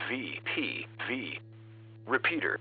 V. Repeater.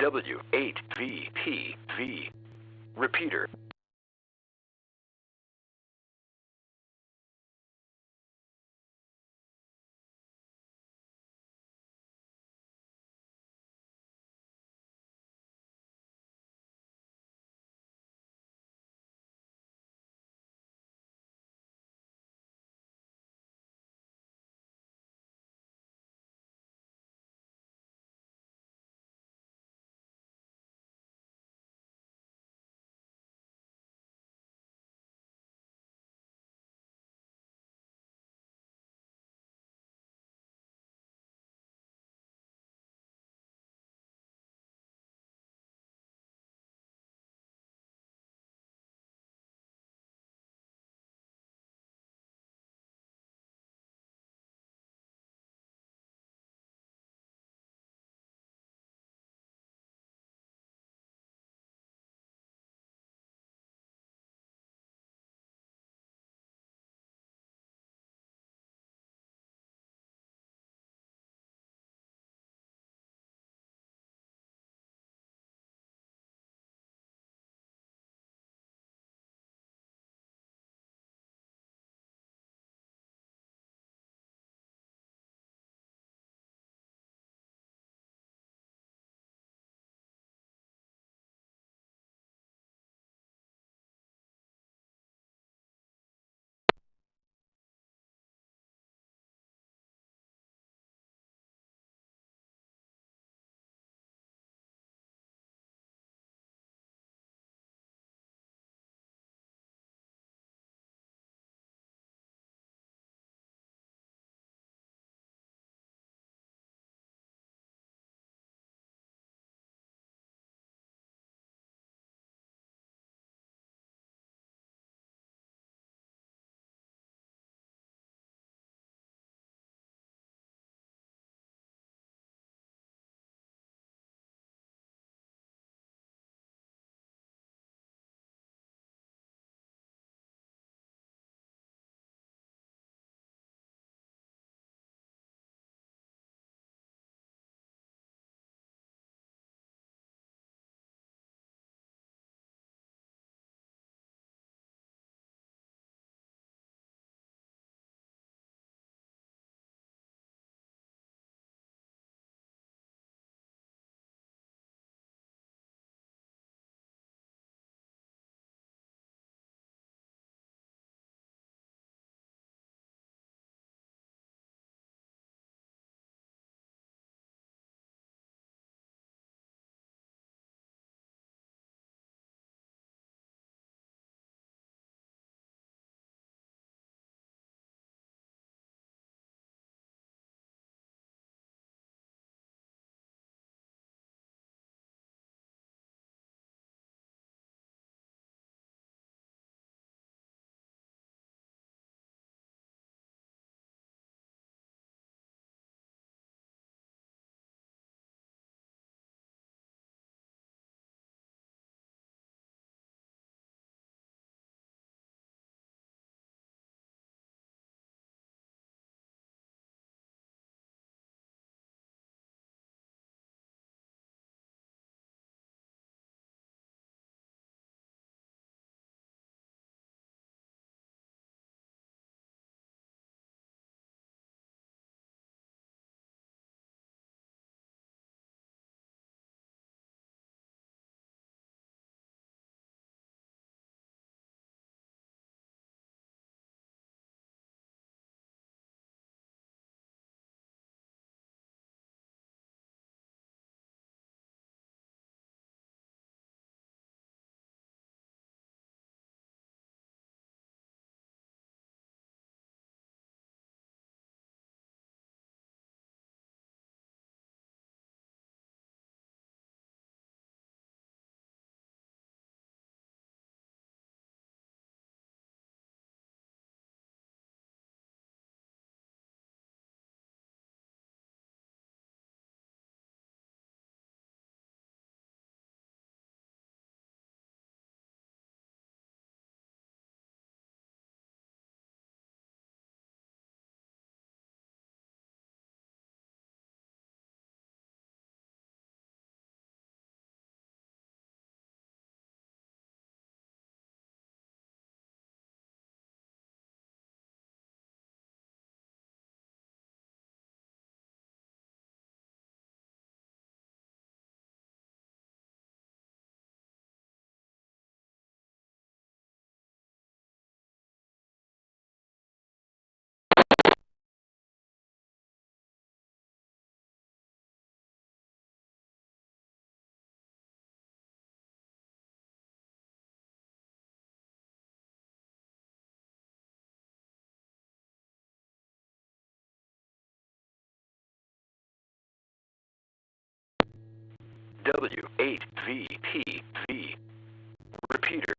W8VPV. Repeater. W8VPV. Repeater.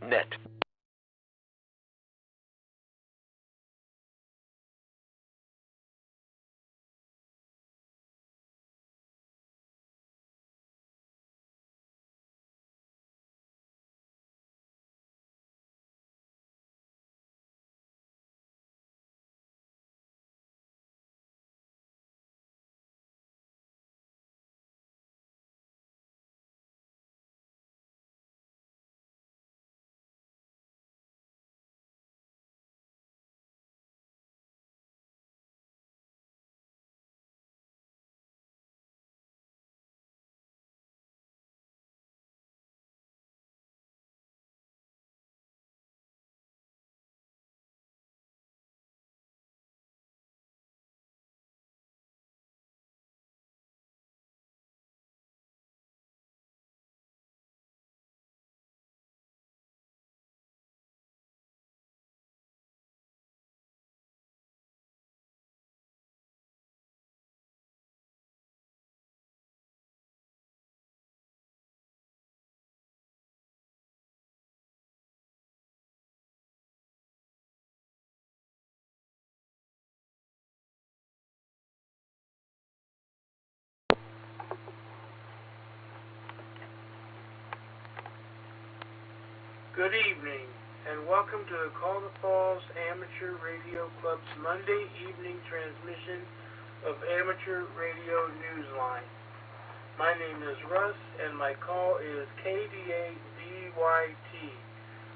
Net. Good evening, and welcome to the Call the Falls Amateur Radio Club's Monday evening transmission of Amateur Radio Newsline. My name is Russ, and my call is KDA-BYT.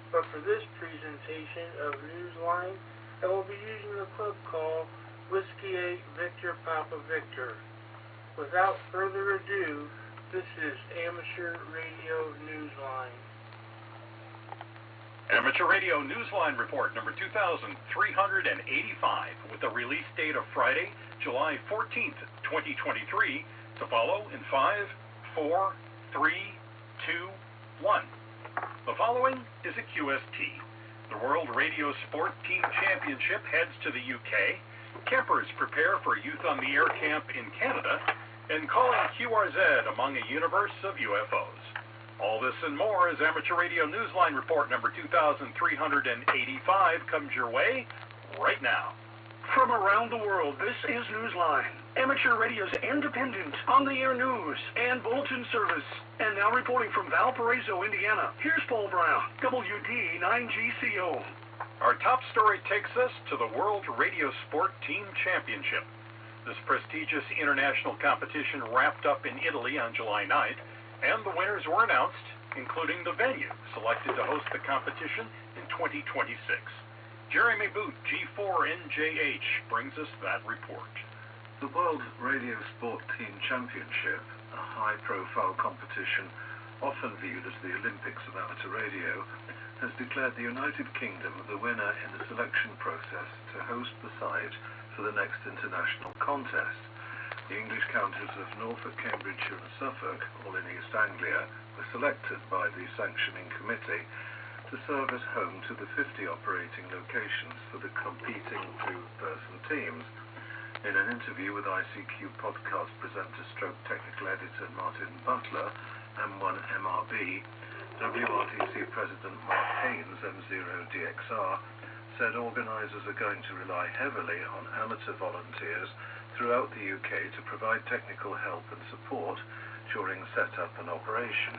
But for this presentation of Newsline, I will be using the club call Whiskey 8 Victor Papa Victor. Without further ado, this is Amateur Radio Newsline. Amateur Radio Newsline Report number 2385 with the release date of Friday, July 14th, 2023, to follow in 5, 4, 3, 2, 1. The following is a QST. The World Radio Sport Team Championship heads to the UK. Campers prepare for Youth on the Air Camp in Canada, and calling QRZ among a universe of UFOs. All this and more as Amateur Radio Newsline Report number 2385 comes your way right now. From around the world, this is Newsline, Amateur Radio's independent, on-the-air news and bulletin service. And now reporting from Valparaiso, Indiana, here's Paul Brown, WD9GCO. Our top story takes us to the World Radio Sport Team Championship. This prestigious international competition wrapped up in Italy on July 9th, and the winners were announced, including the venue selected to host the competition in 2026. Jeremy Boot, G4NJH, brings us that report. The World Radio Sport Team Championship, a high-profile competition often viewed as the Olympics of amateur radio, has declared the United Kingdom the winner in the selection process to host the site for the next international contest. The English counties of Norfolk, Cambridgeshire and Suffolk, all in East Anglia, were selected by the sanctioning committee to serve as home to the 50 operating locations for the competing two-person teams. In an interview with ICQ podcast presenter stroke technical editor Martin Butler, M1MRB, WRTC President Mark Haynes, M0DXR, said organisers are going to rely heavily on amateur volunteers throughout the UK to provide technical help and support during setup and operation.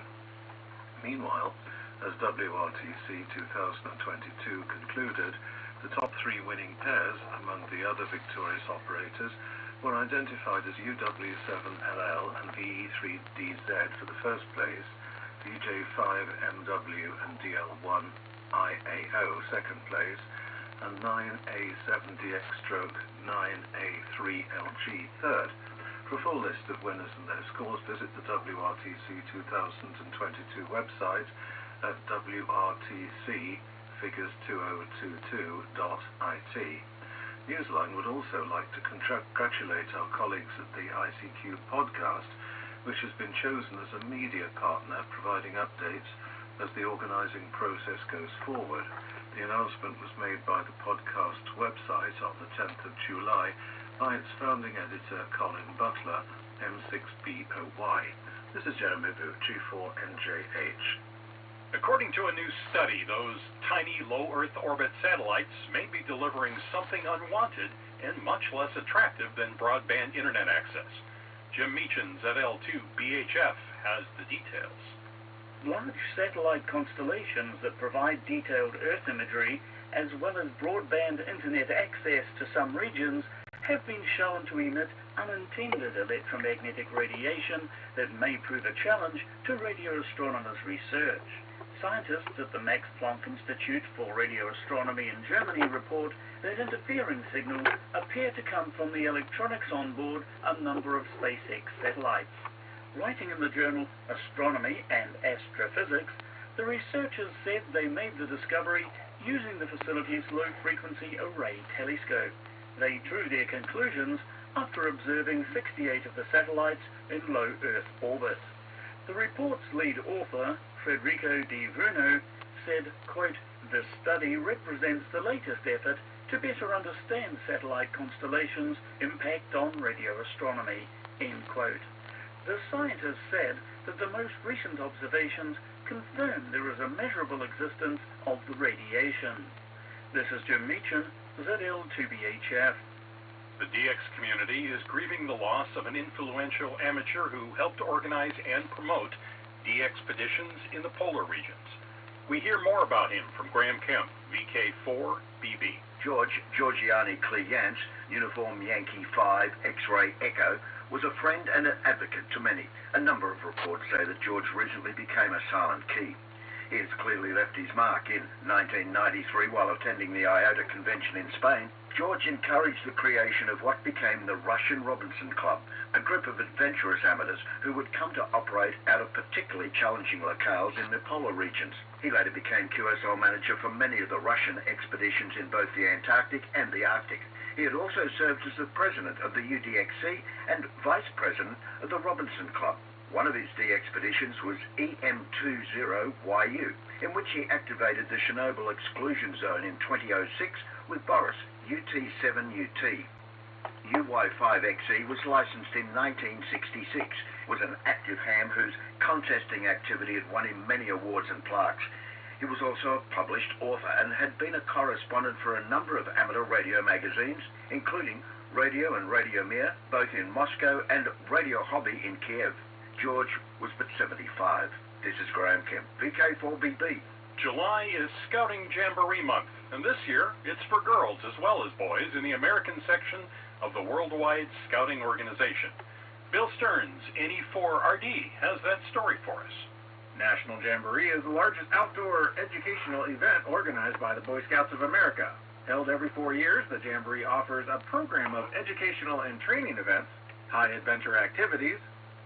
Meanwhile, as WRTC 2022 concluded, the top 3 winning pairs among the other victorious operators were identified as UW7LL and VE3DZ for the first place, VJ5MW and DL1IAO second place, and 9A7DX-9A3LG third. For a full list of winners and their scores, visit the WRTC 2022 website at wrtcfigures2022.it. Newsline would also like to congratulate our colleagues at the ICQ podcast, which has been chosen as a media partner providing updates as the organising process goes forward. The announcement was made by the podcast website on the 10th of July by its founding editor Colin Butler, M6BOY. This is Jeremy Boot, G4NJH. According to a new study, those tiny low Earth orbit satellites may be delivering something unwanted and much less attractive than broadband internet access. Jim Meachin, ZL2BHF, has the details. Large satellite constellations that provide detailed Earth imagery, as well as broadband internet access to some regions, have been shown to emit unintended electromagnetic radiation that may prove a challenge to radio astronomers' research. Scientists at the Max Planck Institute for Radio Astronomy in Germany report that interfering signals appear to come from the electronics on board a number of SpaceX satellites. Writing in the journal Astronomy and Astrophysics, the researchers said they made the discovery using the facility's low-frequency array telescope. They drew their conclusions after observing 68 of the satellites in low Earth orbit. The report's lead author, Federico Di Bruno, said, quote, "This study represents the latest effort to better understand satellite constellations' impact on radio astronomy," end quote. The scientists said that the most recent observations confirm there is a measurable existence of the radiation. This is Jim Meachin, ZL2BHF. The DX community is grieving the loss of an influential amateur who helped organize and promote DXpeditions in the polar regions. We hear more about him from Graham Kemp, VK4BB. George Georgiani Clients, Uniform Yankee 5, X-Ray Echo, was a friend and an advocate to many. A number of reports say that George recently became a silent key. He has clearly left his mark. In 1993, while attending the IOTA convention in Spain, George encouraged the creation of what became the Russian Robinson Club, a group of adventurous amateurs who would come to operate out of particularly challenging locales in the polar regions. He later became QSL manager for many of the Russian expeditions in both the Antarctic and the Arctic. He had also served as the president of the UDXC and vice president of the Robinson Club. One of his expeditions was EM20YU, in which he activated the Chernobyl exclusion zone in 2006 with Boris, UT7UT. UY5XE was licensed in 1966, was an active ham whose contesting activity had won him many awards and plaques. He was also a published author and had been a correspondent for a number of amateur radio magazines, including Radio and Radio Mir, both in Moscow, and Radio Hobby in Kiev. George was but 75. This is Graham Kemp, VK4BB. July is Scouting Jamboree Month, and this year it's for girls as well as boys in the American section of the Worldwide Scouting Organization. Bill Stearns, NE4RD, has that story for us. National Jamboree is the largest outdoor educational event organized by the Boy Scouts of America. Held every 4 years, the Jamboree offers a program of educational and training events, high adventure activities,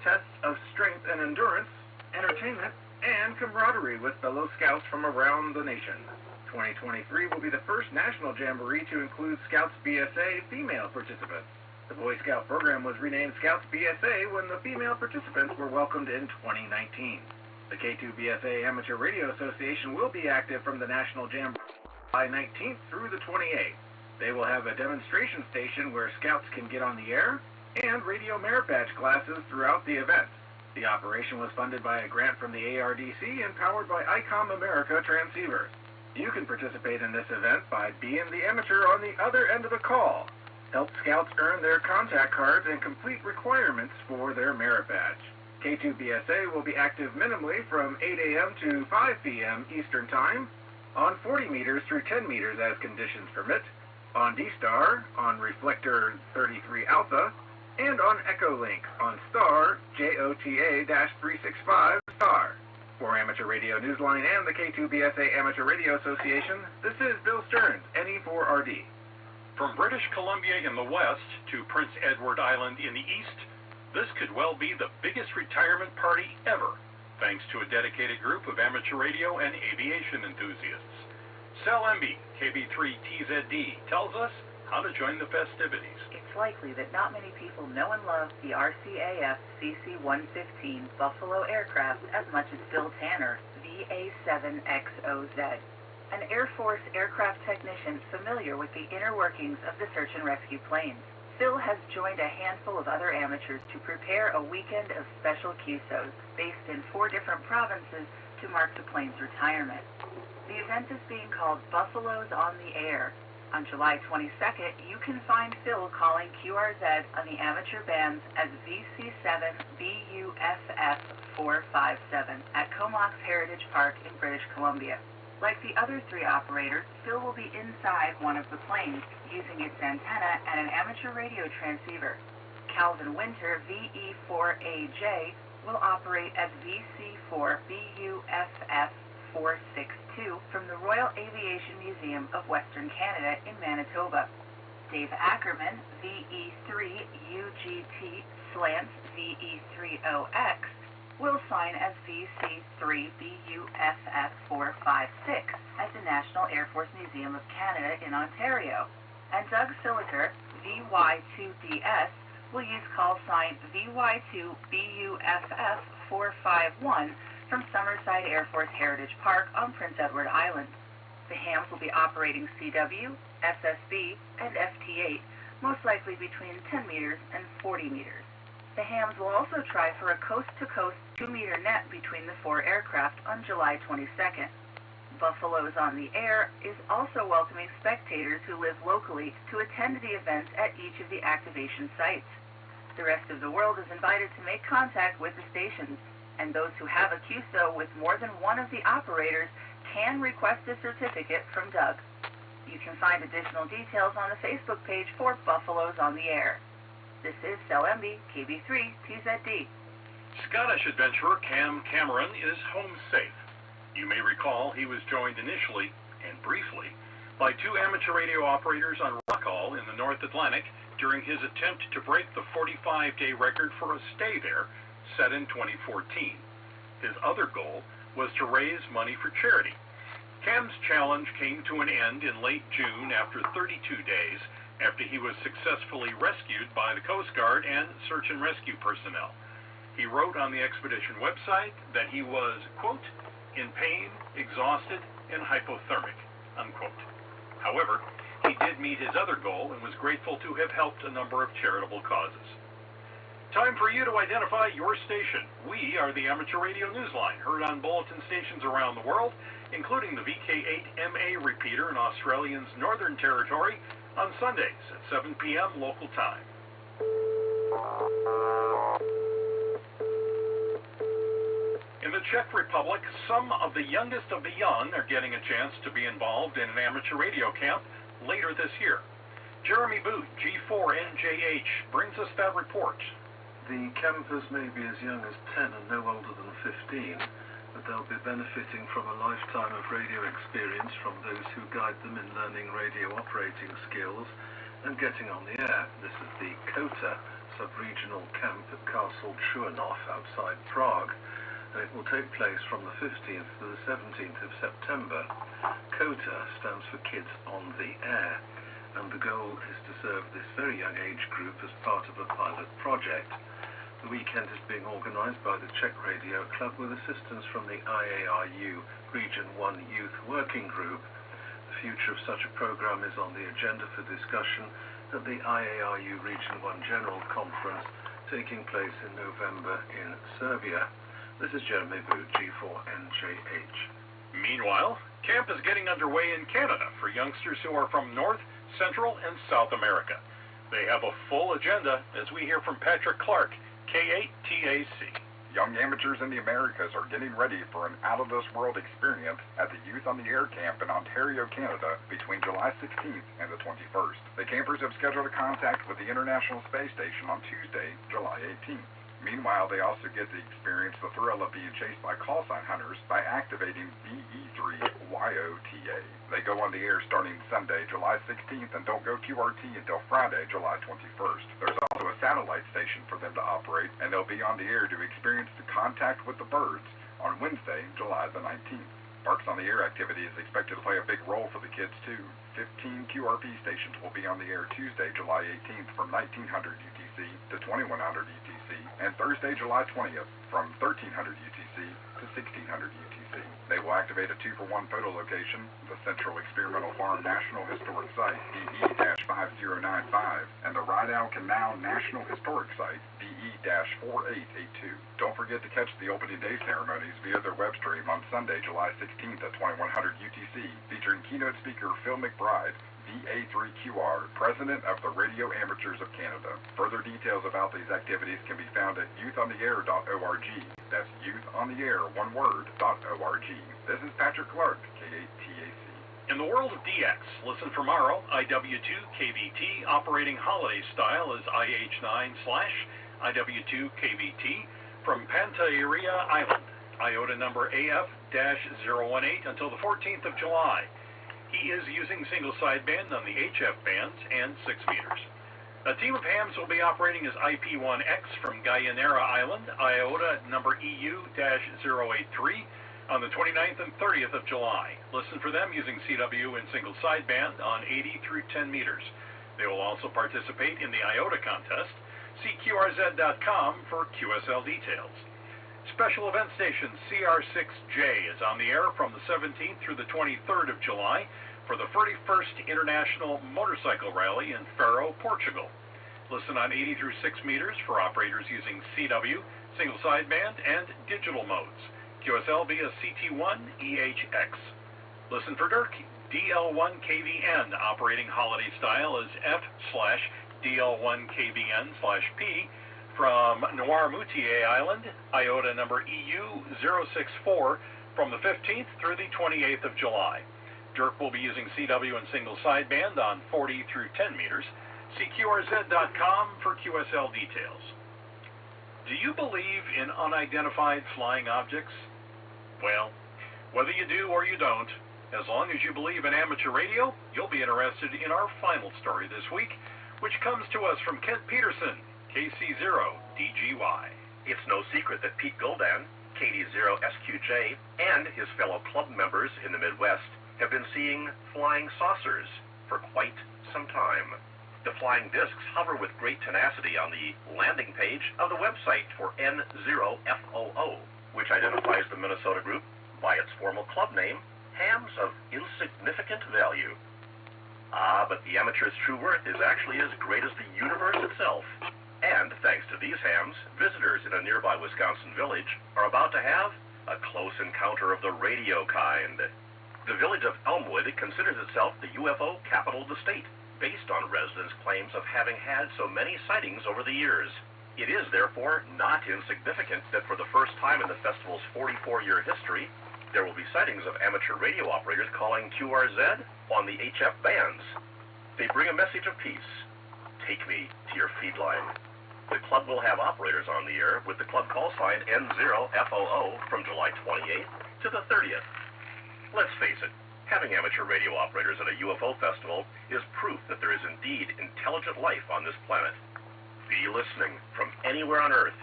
tests of strength and endurance, entertainment, and camaraderie with fellow scouts from around the nation. 2023 will be the first National Jamboree to include Scouts BSA female participants. The Boy Scout program was renamed Scouts BSA when the female participants were welcomed in 2019. The K2BSA Amateur Radio Association will be active from the National Jamboree July 19th through the 28th. They will have a demonstration station where Scouts can get on the air and radio merit badge classes throughout the event. The operation was funded by a grant from the ARDC and powered by ICOM America transceivers. You can participate in this event by being the amateur on the other end of the call. Help Scouts earn their contact cards and complete requirements for their merit badge. K2BSA will be active minimally from 8 a.m. to 5 p.m. Eastern Time, on 40 meters through 10 meters as conditions permit, on D-Star, on Reflector 33 Alpha, and on Echolink on Star JOTA-365 Star. For Amateur Radio Newsline and the K2BSA Amateur Radio Association, this is Bill Stearns, NE4RD. From British Columbia in the west to Prince Edward Island in the east, this could well be the biggest retirement party ever, thanks to a dedicated group of amateur radio and aviation enthusiasts. Cell MB KB3TZD tells us how to join the festivities. It's likely that not many people know and love the RCAF CC-115 Buffalo aircraft as much as Bill Tanner, VA-7XOZ, an Air Force aircraft technician familiar with the inner workings of the search and rescue planes. Phil has joined a handful of other amateurs to prepare a weekend of special QSOs based in 4 different provinces to mark the plane's retirement. The event is being called Buffaloes on the Air. On July 22nd, you can find Phil calling QRZ on the amateur bands as VC7BUFF457 at Comox Heritage Park in British Columbia. Like the other 3 operators, Phil will be inside one of the planes, using its antenna and an amateur radio transceiver. Calvin Winter, VE4AJ, will operate as VC4BUFF462 from the Royal Aviation Museum of Western Canada in Manitoba. Dave Ackerman, VE3UGT slants VE30X, will sign as VC3BUFF456 at the National Air Force Museum of Canada in Ontario. And Doug Siliker, VY2DS, will use call sign VY2BUFF451 from Summerside Air Force Heritage Park on Prince Edward Island. The hams will be operating CW, SSB, and FT8, most likely between 10 meters and 40 meters. The hams will also try for a coast-to-coast 2-meter net between the 4 aircraft on July 22nd. Buffaloes on the Air is also welcoming spectators who live locally to attend the event at each of the activation sites. The rest of the world is invited to make contact with the stations, and those who have a QSO with more than one of the operators can request a certificate from Doug. You can find additional details on the Facebook page for Buffaloes on the Air. This is Sel Emby, KB3 TZD. Scottish adventurer Cam Cameron is home safe. You may recall he was joined initially, and briefly, by two amateur radio operators on Rockall in the North Atlantic during his attempt to break the 45-day record for a stay there set in 2014. His other goal was to raise money for charity. Cam's challenge came to an end in late June after 32 days after he was successfully rescued by the Coast Guard and search and rescue personnel. He wrote on the expedition website that he was, quote, in pain, exhausted, and hypothermic, unquote. However, he did meet his other goal and was grateful to have helped a number of charitable causes. Time for you to identify your station. We are the Amateur Radio Newsline, heard on bulletin stations around the world, including the VK8MA repeater in Australia's Northern Territory on Sundays at 7 p.m. local time. In the Czech Republic, some of the youngest of the young are getting a chance to be involved in an amateur radio camp later this year. Jeremy Boot, G4NJH, brings us that report. The campers may be as young as 10 and no older than 15, but they'll be benefiting from a lifetime of radio experience from those who guide them in learning radio operating skills and getting on the air. This is the Kota sub-regional camp at Castle Chuanov outside Prague, and it will take place from the 15th to the 17th of September. Kota stands for Kids on the Air, and the goal is to serve this very young age group as part of a pilot project. The weekend is being organised by the Czech Radio Club with assistance from the IARU Region 1 Youth Working Group. The future of such a programme is on the agenda for discussion at the IARU Region 1 General Conference taking place in November in Serbia. This is Jeremy Boot, G4NJH. Meanwhile, camp is getting underway in Canada for youngsters who are from North, Central, and South America. They have a full agenda as we hear from Patrick Clark, K8TAC. Young amateurs in the Americas are getting ready for an out-of-this-world experience at the Youth on the Air camp in Ontario, Canada, between July 16th and the 21st. The campers have scheduled a contact with the International Space Station on Tuesday, July 18th. Meanwhile, they also get to experience the thrill of being chased by call sign hunters by activating BE3YOTA. They go on the air starting Sunday, July 16th, and don't go QRT until Friday, July 21st. There's also a satellite station for them to operate, and they'll be on the air to experience the contact with the birds on Wednesday, July the 19th. Parks on the Air activity is expected to play a big role for the kids, too. 15 QRP stations will be on the air Tuesday, July 18th from 1900 UTC to 2100 UTC, and Thursday, July 20th from 1300 UTC to 1600 UTC. They will activate a 2-for-1 photo location, the Central Experimental Farm National Historic Site, DE-5095, and the Rydal Canal National Historic Site, DE-4882. Don't forget to catch the opening day ceremonies via their web stream on Sunday, July 16th at 2100 UTC, featuring keynote speaker Phil McBride, VA3QR, President of the Radio Amateurs of Canada. Further details about these activities can be found at youthontheair.org. That's youthontheair, one word, .org. This is Patrick Clark, K8TAC. In the world of DX, listen for tomorrow, IW2KVT operating holiday style is IH9/IW2KVT from Pantelleria Island, IOTA number AF-018 until the 14th of July. He is using single sideband on the HF bands and 6 meters. A team of hams will be operating as IP1X from Guyanera Island, IOTA number EU-083 on the 29th and 30th of July. Listen for them using CW and single sideband on 80 through 10 meters. They will also participate in the IOTA contest. See QRZ.com for QSL details. Special event station CR6J is on the air from the 17th through the 23rd of July for the 41st International Motorcycle Rally in Faro, Portugal. Listen on 80 through 6 meters for operators using CW, single sideband, and digital modes. QSL via CT1EHX. Listen for Dirk, DL1KVN operating holiday style is F/DL1KVN/P from Noirmoutier Island, IOTA number EU-064 from the 15th through the 28th of July. Dirk will be using CW and single sideband on 40 through 10 meters. See QRZ.com for QSL details. Do you believe in unidentified flying objects? Well, whether you do or you don't, as long as you believe in amateur radio, you'll be interested in our final story this week, which comes to us from Kent Peterson, KC0DGY. It's no secret that Pete Goldan, KD0SQJ, and his fellow club members in the Midwest have been seeing flying saucers for quite some time. The flying discs hover with great tenacity on the landing page of the website for N0FOO, which identifies the Minnesota group by its formal club name, Hams of Insignificant Value. Ah, but the amateur's true worth is actually as great as the universe itself. And thanks to these hams, visitors in a nearby Wisconsin village are about to have a close encounter of the radio kind. The village of Elmwood considers itself the UFO capital of the state, based on residents' claims of having had so many sightings over the years. It is, therefore, not insignificant that for the first time in the festival's 44-year history, there will be sightings of amateur radio operators calling QRZ on the HF bands. They bring a message of peace. Take me to your feed line. The club will have operators on the air with the club call sign N0FOO from July 28th to the 30th. Let's face it, having amateur radio operators at a UFO festival is proof that there is indeed intelligent life on this planet. Be listening from anywhere on Earth,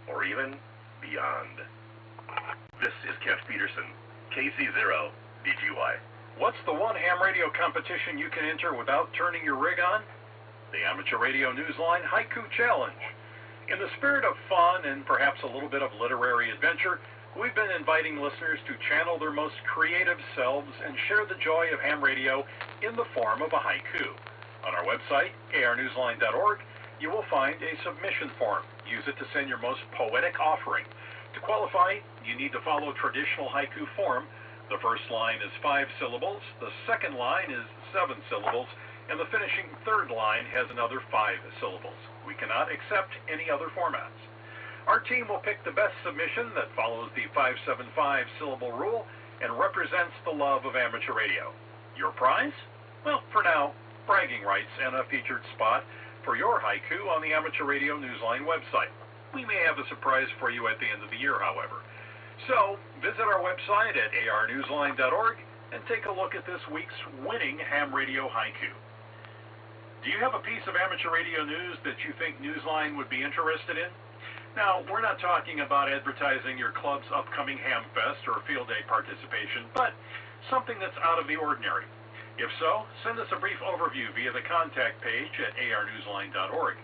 or even beyond. This is Kent Peterson, KC0DGY. What's the one ham radio competition you can enter without turning your rig on? The Amateur Radio Newsline Haiku Challenge. In the spirit of fun and perhaps a little bit of literary adventure, we've been inviting listeners to channel their most creative selves and share the joy of ham radio in the form of a haiku. On our website, arnewsline.org, you will find a submission form. Use it to send your most poetic offering. To qualify, you need to follow traditional haiku form. The first line is 5 syllables, the second line is 7 syllables, and the finishing third line has another 5 syllables. We cannot accept any other formats. Our team will pick the best submission that follows the 575 syllable rule and represents the love of amateur radio. Your prize? Well, for now, bragging rights and a featured spot for your haiku on the Amateur Radio Newsline website. We may have a surprise for you at the end of the year, however. So, visit our website at arnewsline.org and take a look at this week's winning ham radio haiku. Do you have a piece of amateur radio news that you think Newsline would be interested in? Now, we're not talking about advertising your club's upcoming ham fest or field day participation, but something that's out of the ordinary. If so, send us a brief overview via the contact page at arnewsline.org.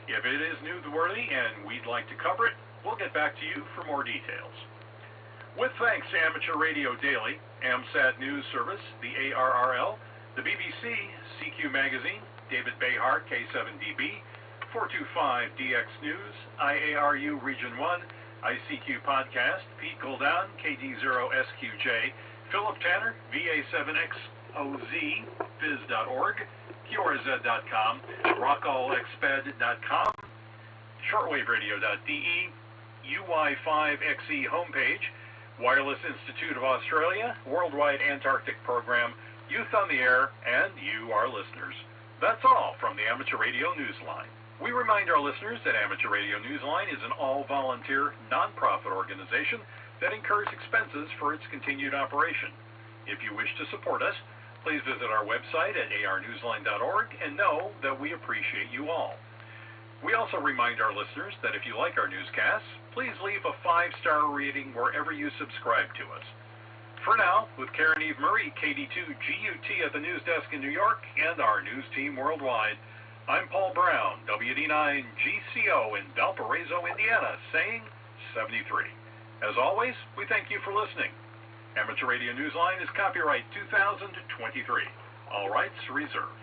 If it is newsworthy and we'd like to cover it, we'll get back to you for more details. With thanks to Amateur Radio Daily, AMSAT News Service, the ARRL, the BBC, CQ Magazine, David Behar, K7DB, 425DX News, IARU Region 1, ICQ Podcast, Pete Goldan, KD0SQJ, Philip Tanner, VA7XOZ, Biz.org, QRZ.com, RockAllXped.com, ShortwaveRadio.de, UY5XE homepage, Wireless Institute of Australia, Worldwide Antarctic Program, Youth on the Air, and you, our listeners. That's all from the Amateur Radio Newsline. We remind our listeners that Amateur Radio Newsline is an all-volunteer, non-profit organization that incurs expenses for its continued operation. If you wish to support us, please visit our website at arnewsline.org and know that we appreciate you all. We also remind our listeners that if you like our newscasts, please leave a 5-star rating wherever you subscribe to us. For now, with Karen Eve Murray, KD2GUT at the news desk in New York, and our news team worldwide, I'm Paul Brown, WD9GCO in Valparaiso, Indiana, saying 73. As always, we thank you for listening. Amateur Radio Newsline is copyright 2023. All rights reserved.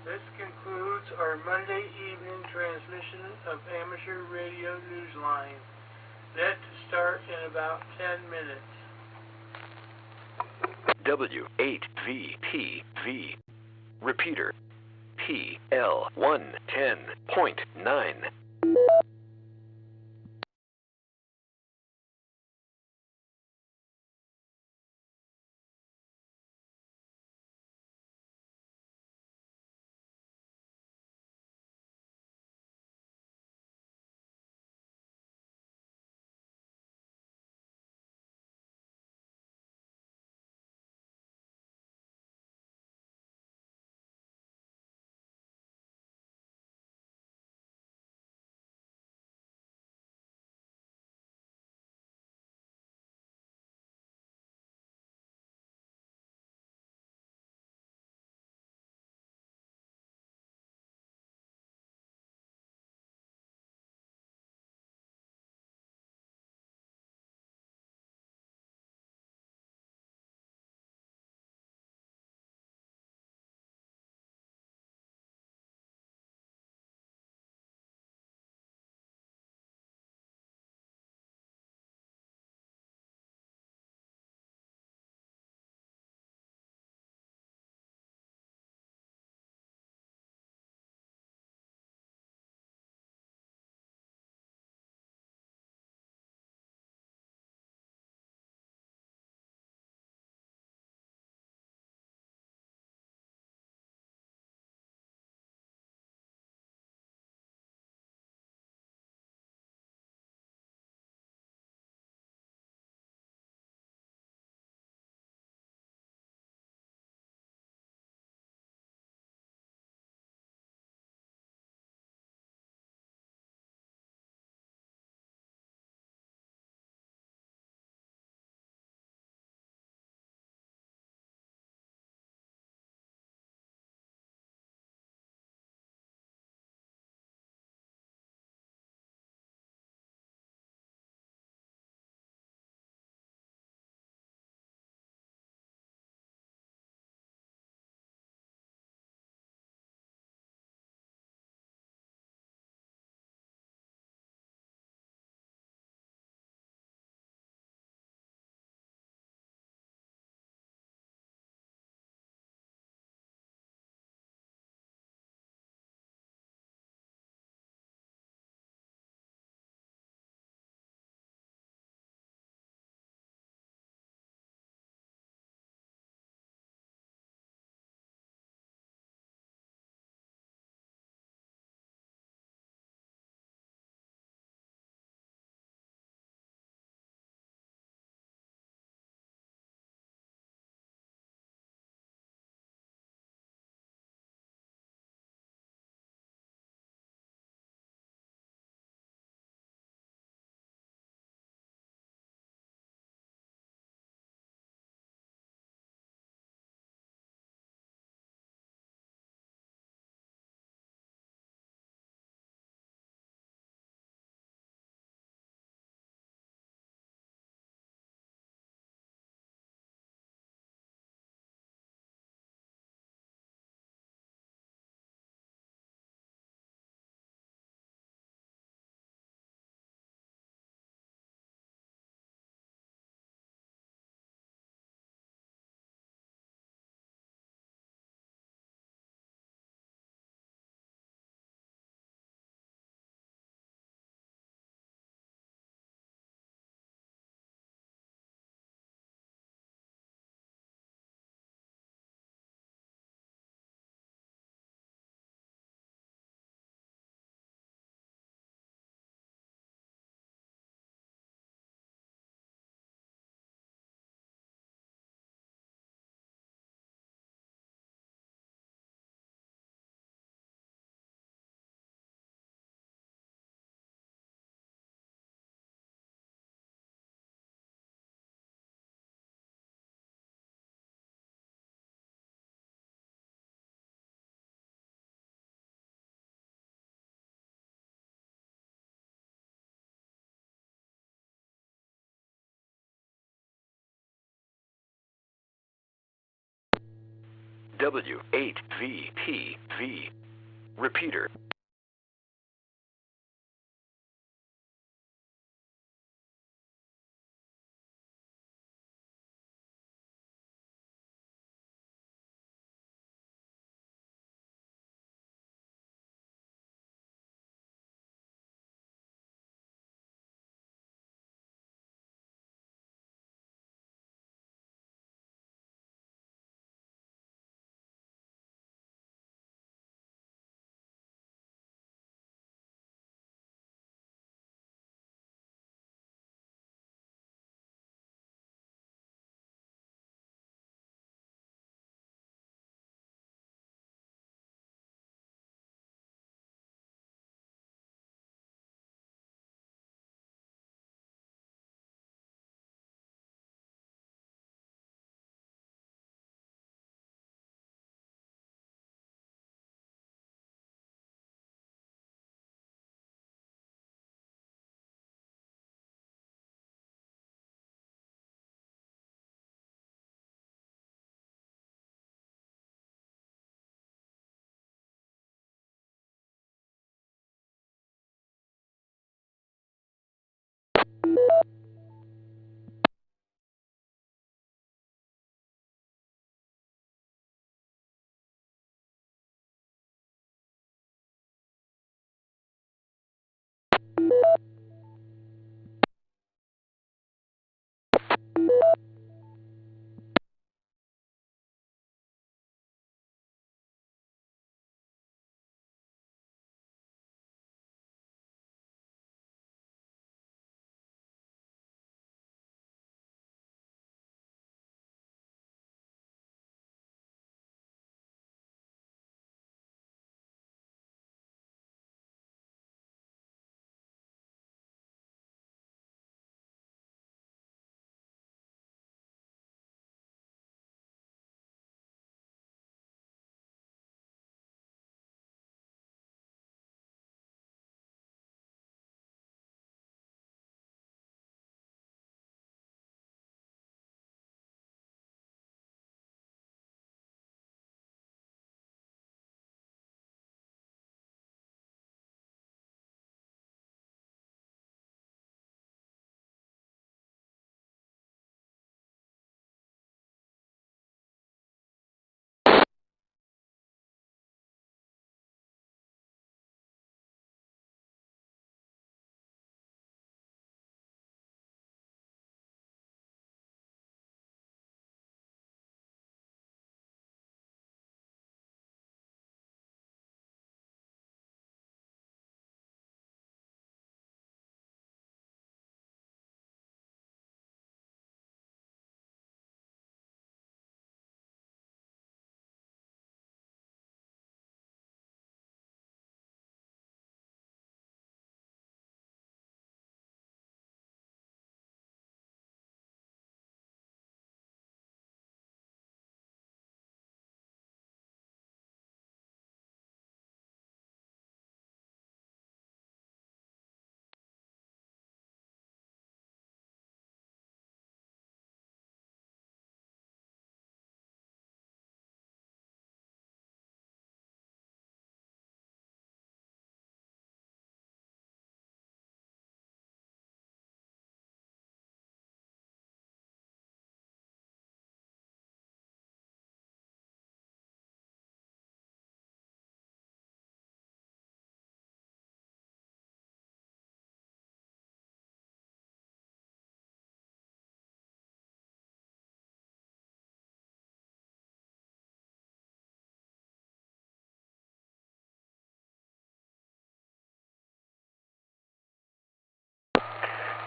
This concludes our Monday evening transmission of Amateur Radio Newsline. Set to start in about 10 minutes. W8VPV. Repeater. PL110.9. W8VPV. Repeater.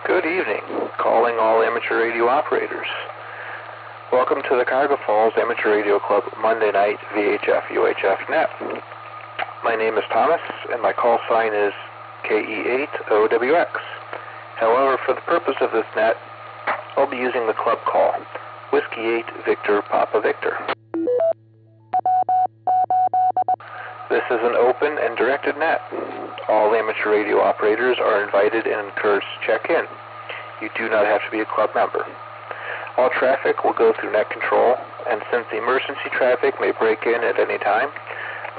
Good evening, calling all amateur radio operators. Welcome to the Cuyahoga Falls Amateur Radio Club Monday night VHF UHF net. My name is Thomas, and my call sign is KE8OWX. However, for the purpose of this net, I'll be using the club call, Whiskey 8 Victor Papa Victor. This is an open and directed net. All amateur radio operators are invited and encouraged to check in. You do not have to be a club member. All traffic will go through net control and since emergency traffic may break in at any time,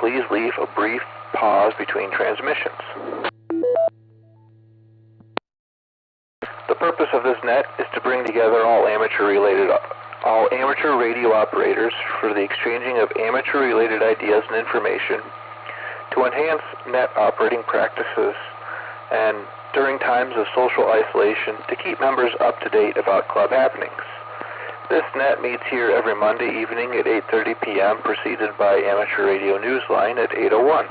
please leave a brief pause between transmissions. The purpose of this net is to bring together all amateur radio operators for the exchanging of amateur-related ideas and information to enhance net operating practices and during times of social isolation to keep members up to date about club happenings. This net meets here every Monday evening at 8:30 p.m., preceded by Amateur Radio Newsline at 8:01.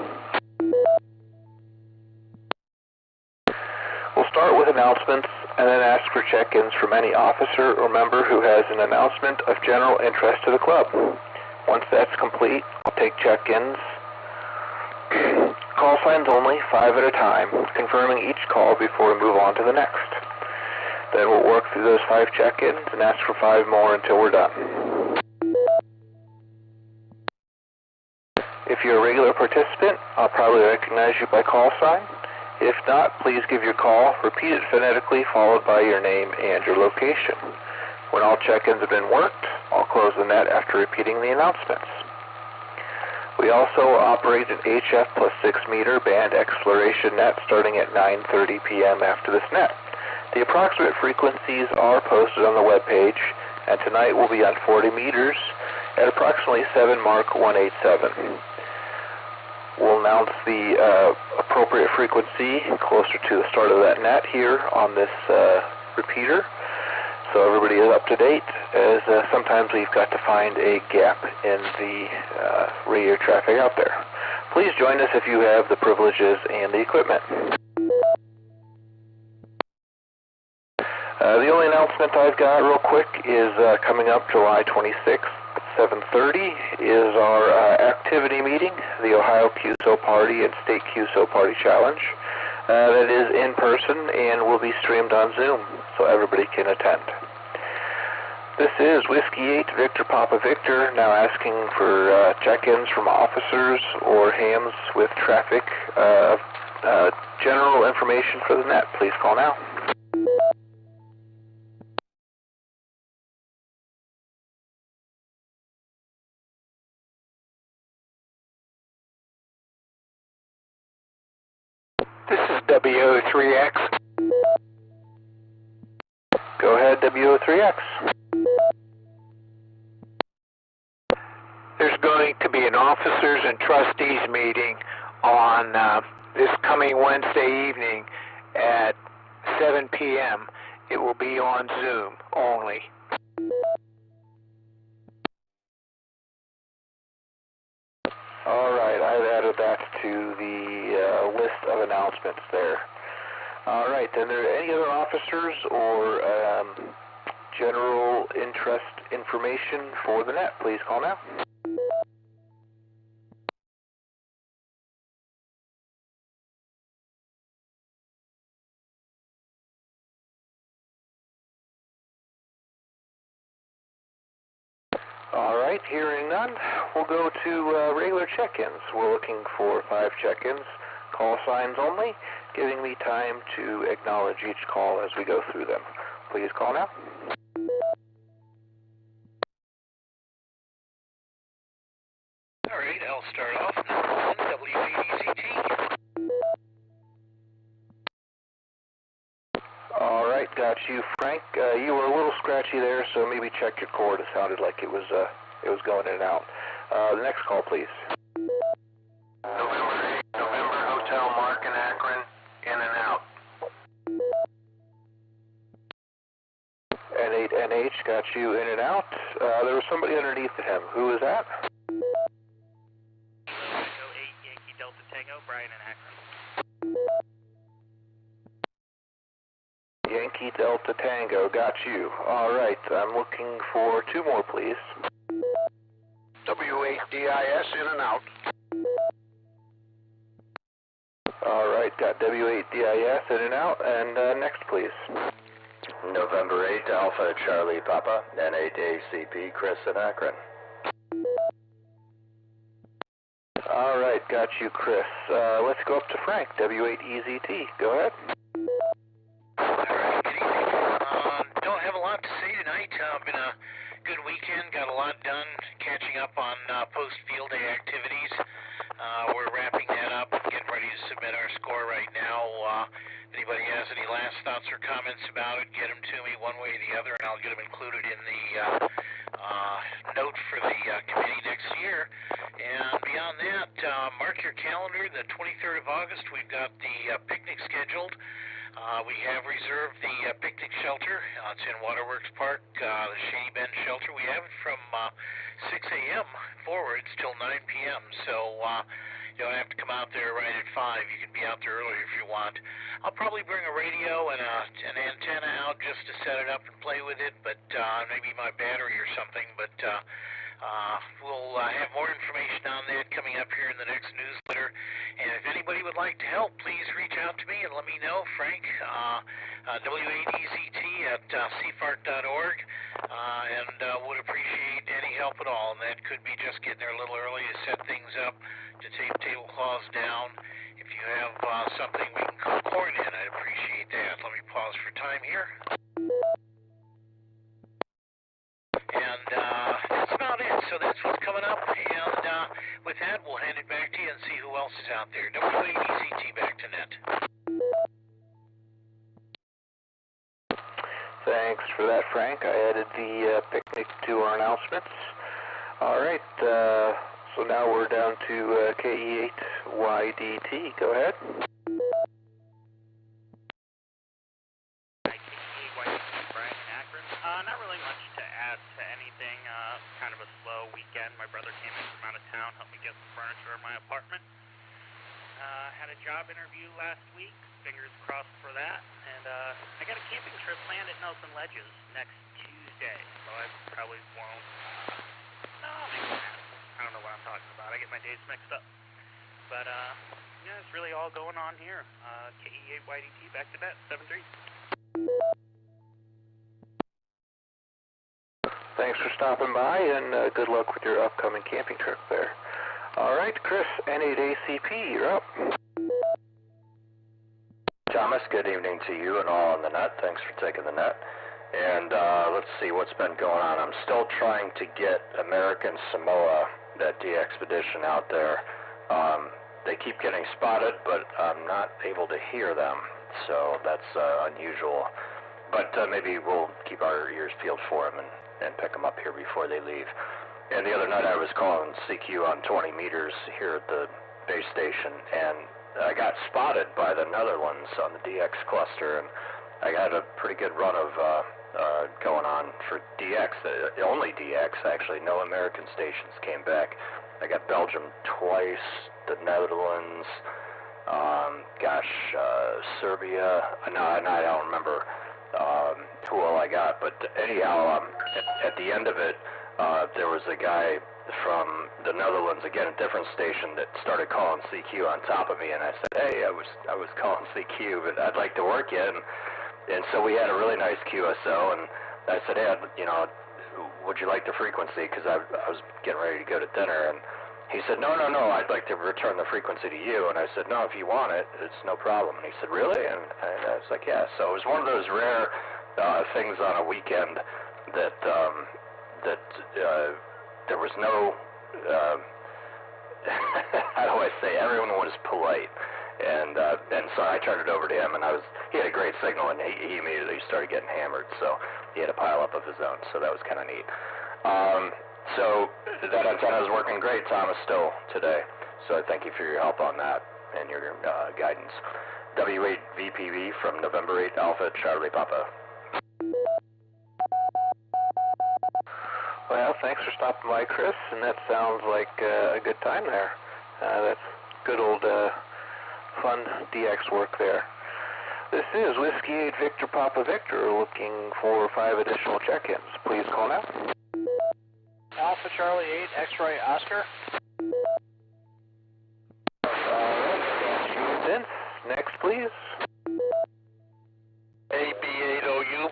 We'll start with announcements and then ask for check-ins from any officer or member who has an announcement of general interest to the club. Once that's complete, we'll take check-ins. Call signs only, 5 at a time, confirming each call before we move on to the next. Then we'll work through those 5 check-ins and ask for 5 more until we're done. If you're a regular participant, I'll probably recognize you by call sign. If not, please give your call, repeat it phonetically, followed by your name and your location. When all check-ins have been worked, I'll close the net after repeating the announcements. We also operate an HF plus 6 meter band exploration net starting at 9:30 p.m. after this net. The approximate frequencies are posted on the web page, and tonight will be on 40 meters at approximately 7 Mark 187. We'll announce the appropriate frequency closer to the start of that net here on this repeater, so everybody is up to date, as sometimes we've got to find a gap in the radio traffic out there. Please join us if you have the privileges and the equipment. The only announcement I've got real quick is coming up July 26th at 7:30 is our activity meeting, the Ohio QSO Party and State QSO Party Challenge. That is in person and will be streamed on Zoom, so everybody can attend. This is Whiskey 8 Victor Papa Victor, now asking for check-ins from officers or hams with traffic. General information for the net, please call now. This is WO3X. Go ahead, WO3X. There's going to be an officers and trustees meeting on this coming Wednesday evening at 7 p.m. It will be on Zoom only. All right, I've added that to the list of announcements there. All right, then are there any other officers or general interest information for the net? Please call now. All right, hearing none, we'll go to regular check-ins. We're looking for 5 check-ins, call signs only, giving me time to acknowledge each call as we go through them. Please call now. All right, I'll start off. Number 1, W8EZT. All right, got you, Frank. You were a little scratchy there, so maybe check your cord. It sounded like it was going in and out. The next call, please. November Hotel Mark in Akron, in and out. N8NH got you in and out. There was somebody underneath him. Who is that? 8 Yankee Delta Tango, Brian in Akron. Yankee Delta Tango, got you. All right, I'm looking for 2 more, please. W8DIS, in and out. All right, got W8DIS in and out. And next, please. November 8, Alpha Charlie Papa, N8ACP, Chris in Akron. All right, got you, Chris. Let's go up to Frank, W8EZT. Go ahead. Alright, good evening. Don't have a lot to say tonight. Been a good weekend, got a lot done, catching up on post-field day activities. We're wrapping that up and getting ready to submit our score right now. If anybody has any last thoughts or comments about it, get them to me one way or the other, and I'll get them included in the note for the committee next year. And beyond that, mark your calendar, the 23rd of August, we've got the picnic scheduled. We have reserved the picnic shelter. It's in Waterworks Park, the Shady Bend shelter. We have it from 6 a.m. forwards till 9 p.m. So you don't have to come out there right at 5. You can be out there earlier if you want. I'll probably bring a radio and an antenna out just to set it up and play with it, but maybe my battery or something. But we'll have more information on that coming up here in the next newsletter. And if anybody would like to help, please reach out to me and let me know, Frank, WADZT at cfart.org, and would appreciate any help at all. And that could be just getting there a little early to set things up, to tape tablecloths down. If you have something we can call corn in, I'd appreciate that. Let me pause for time here. And that's about it. So that's what's coming up. And with that, we'll hand it back to you and see who else is out there. WADCT back to net. Thanks for that, Frank. I added the picnic to our announcements. All right. So now we're down to KE8YDT. Go ahead. Not really much to add to anything. Kind of a slow weekend. My brother came in from out of town, helped me get some furniture in my apartment. Had a job interview last week. Fingers crossed for that. And I got a camping trip planned at Nelson Ledges next Tuesday. So I probably won't. No, maybe not. I don't know what I'm talking about. I get my days mixed up. But yeah, it's really all going on here. KE8YDT back to net 7-3. Thanks for stopping by, and good luck with your upcoming camping trip there. All right, Chris, N8ACP, you're up. Thomas, good evening to you and all on the net. Thanks for taking the net. And let's see what's been going on. I'm still trying to get American Samoa, that DXpedition out there. They keep getting spotted, but I'm not able to hear them, so that's unusual. But maybe we'll keep our ears peeled for them and pick them up here before they leave. And the other night I was calling CQ on 20 meters here at the base station, and I got spotted by the Netherlands on the DX cluster, and I got a pretty good run of going on for DX, only DX actually. No American stations came back. I got Belgium twice, the Netherlands, Serbia. No, I don't remember who all I got, but anyhow, at the end of it, there was a guy from the Netherlands, again, a different station, that started calling CQ on top of me, and I said, hey, I was calling CQ, but I'd like to work you, and so we had a really nice QSO, and I said, hey, would you like the frequency, because I was getting ready to go to dinner, and he said, no, I'd like to return the frequency to you. And I said, no, if you want it, it's no problem. And he said, really? And I was like, yeah. So it was one of those rare things on a weekend that there was no, how do I say, everyone was polite. And so I turned it over to him, and he had a great signal, and he immediately started getting hammered. So he had a pile up of his own. So that was kind of neat. So that antenna is working great, Thomas, still today. So thank you for your help on that and your guidance. W8VPV from November 8 Alpha Charlie Papa. Well, thanks for stopping by, Chris, and that sounds like a good time there. That's good old fun DX work there. This is Whiskey 8 Victor Papa Victor looking for 5 additional check-ins. Please call now. Alpha Charlie 8 X-Ray Oscar. Vince, next please. AB8OU.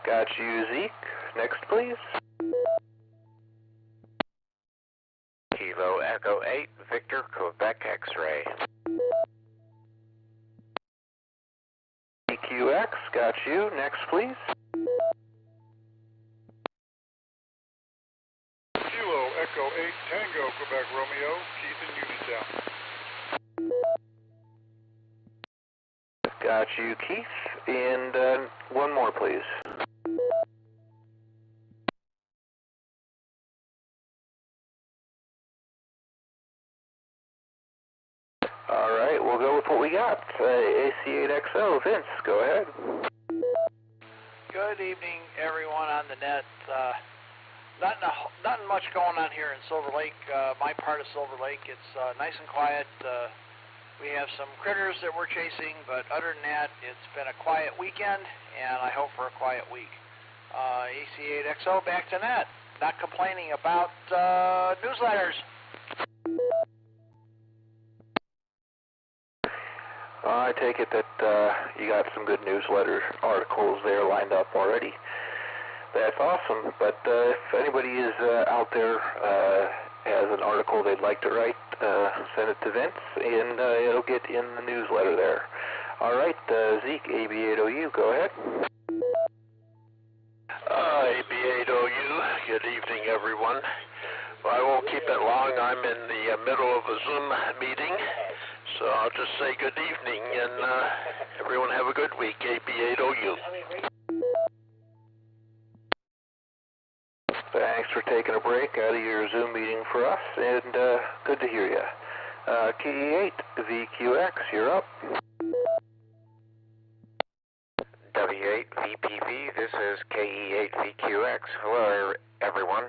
Got you, Zeke. Next please. Kilo Echo 8 Victor Quebec X-Ray. EQX, got you. Next please. Echo 8 Tango, Quebec Romeo, Keith in Uniontown. Got you, Keith. And one more, please. All right, we'll go with what we got. AC8XO, Vince, go ahead. Good evening, everyone on the net. Nothing much going on here in Silver Lake. My part of Silver Lake, it's nice and quiet. We have some critters that we're chasing, but other than that, it's been a quiet weekend, and I hope for a quiet week. AC8XO, back to net. Not complaining about newsletters. I take it that you got some good newsletter articles there lined up already. That's awesome, but if anybody is out there has an article they'd like to write, send it to Vince, and it'll get in the newsletter there. All right, Zeke, AB8OU, go ahead. AB8OU, good evening, everyone. Well, I won't keep it long. I'm in the middle of a Zoom meeting, so I'll just say good evening, and everyone have a good week, AB8OU. Thanks for taking a break out of your Zoom meeting for us, and good to hear you. KE8VQX, you're up. W8VPV, this is KE8VQX. Hello, everyone.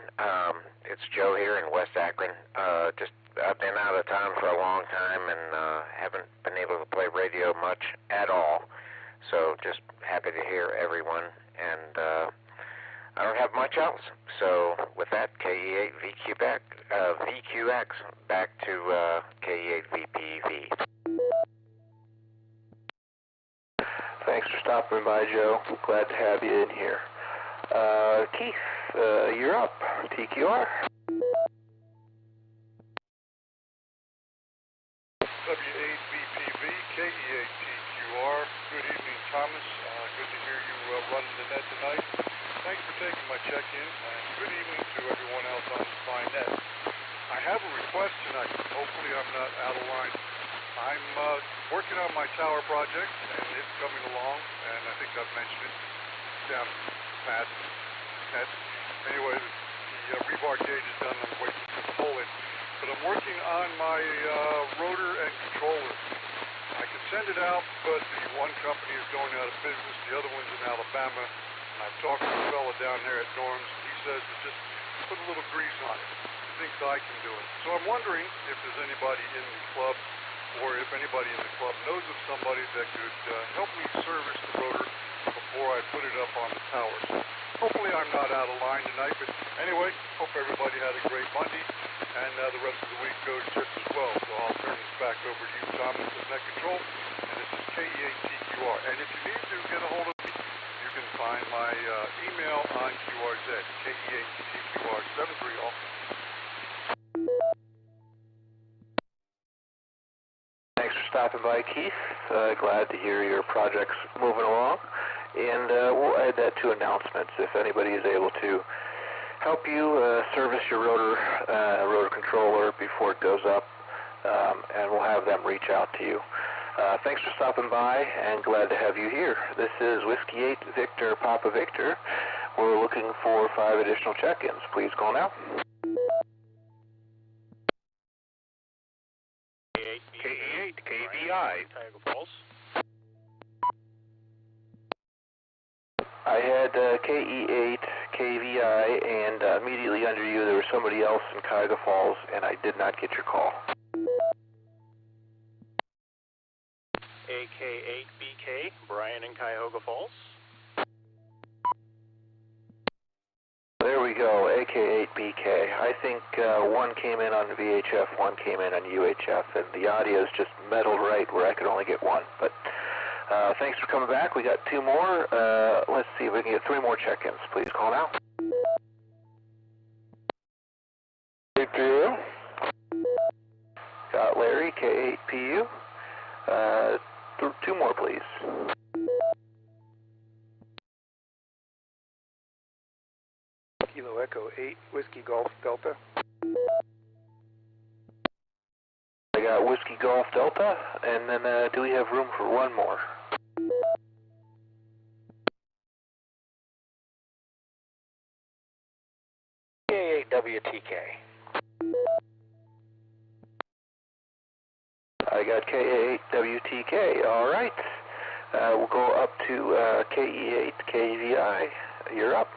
It's Joe here in West Akron. I've been out of town for a long time and haven't been able to play radio much at all. So just happy to hear everyone, and I don't have much else. So with that, KE8VQX back to KE8VPV. Thanks for stopping by, Joe. Glad to have you in here. Keith, you're up. TQR. W8BPV, KE8TQR. Good evening, Thomas. Good to hear you running the net tonight. Thanks for taking my check-in, and good evening to everyone else on the fine net. I have a request tonight. Hopefully I'm not out of line. I'm working on my tower project, and it's coming along, and I think I've mentioned it down past net. Anyway, the rebar gauge is done, I'm waiting to put the hole in. But I'm working on my rotor and controller. I can send it out, but the one company is going out of business, the other one's in Alabama, and I've talked to a fellow down there at Norm's, and he says to just put a little grease on it. He thinks I can do it. So I'm wondering if there's anybody in the club, or if anybody in the club knows of somebody that could help me service the rotor before I put it up on the tower. So hopefully I'm not out of line tonight, but anyway, hope everybody had a great Monday, and the rest of the week goes just as well. So I'll turn this back over to you, Thomas, at Net Control, and this is KE8TQR. And if you need to get a hold of me, you can find my email on QRZ, KE8TQR73 all. Thanks for stopping by, Keith. Glad to hear your project's moving along. And we'll add that to announcements if anybody is able to help you service your rotor controller before it goes up, and we'll have them reach out to you. Thanks for stopping by, and glad to have you here. This is Whiskey 8 Victor Papa Victor. We're looking for 5 additional check-ins. Please call now. KE8 KVI, Cuyahoga Falls. I had KE8 KVI, and immediately under you there was somebody else in Cuyahoga Falls, and I did not get your call. AK8BK, Brian in Cuyahoga Falls. There we go, AK8BK. I think one came in on VHF, one came in on UHF, and the audio is just meddled right where I could only get one. But thanks for coming back. We got 2 more. Let's see if we can get 3 more check-ins. Please call now. KPU. Got Larry, K8PU. 2 more, please. Kilo Echo 8, Whiskey Golf Delta. Whiskey Golf Delta, and then do we have room for one more? K8WTK. I got K8WTK. All right. We'll go up to KE8KVI. You're up.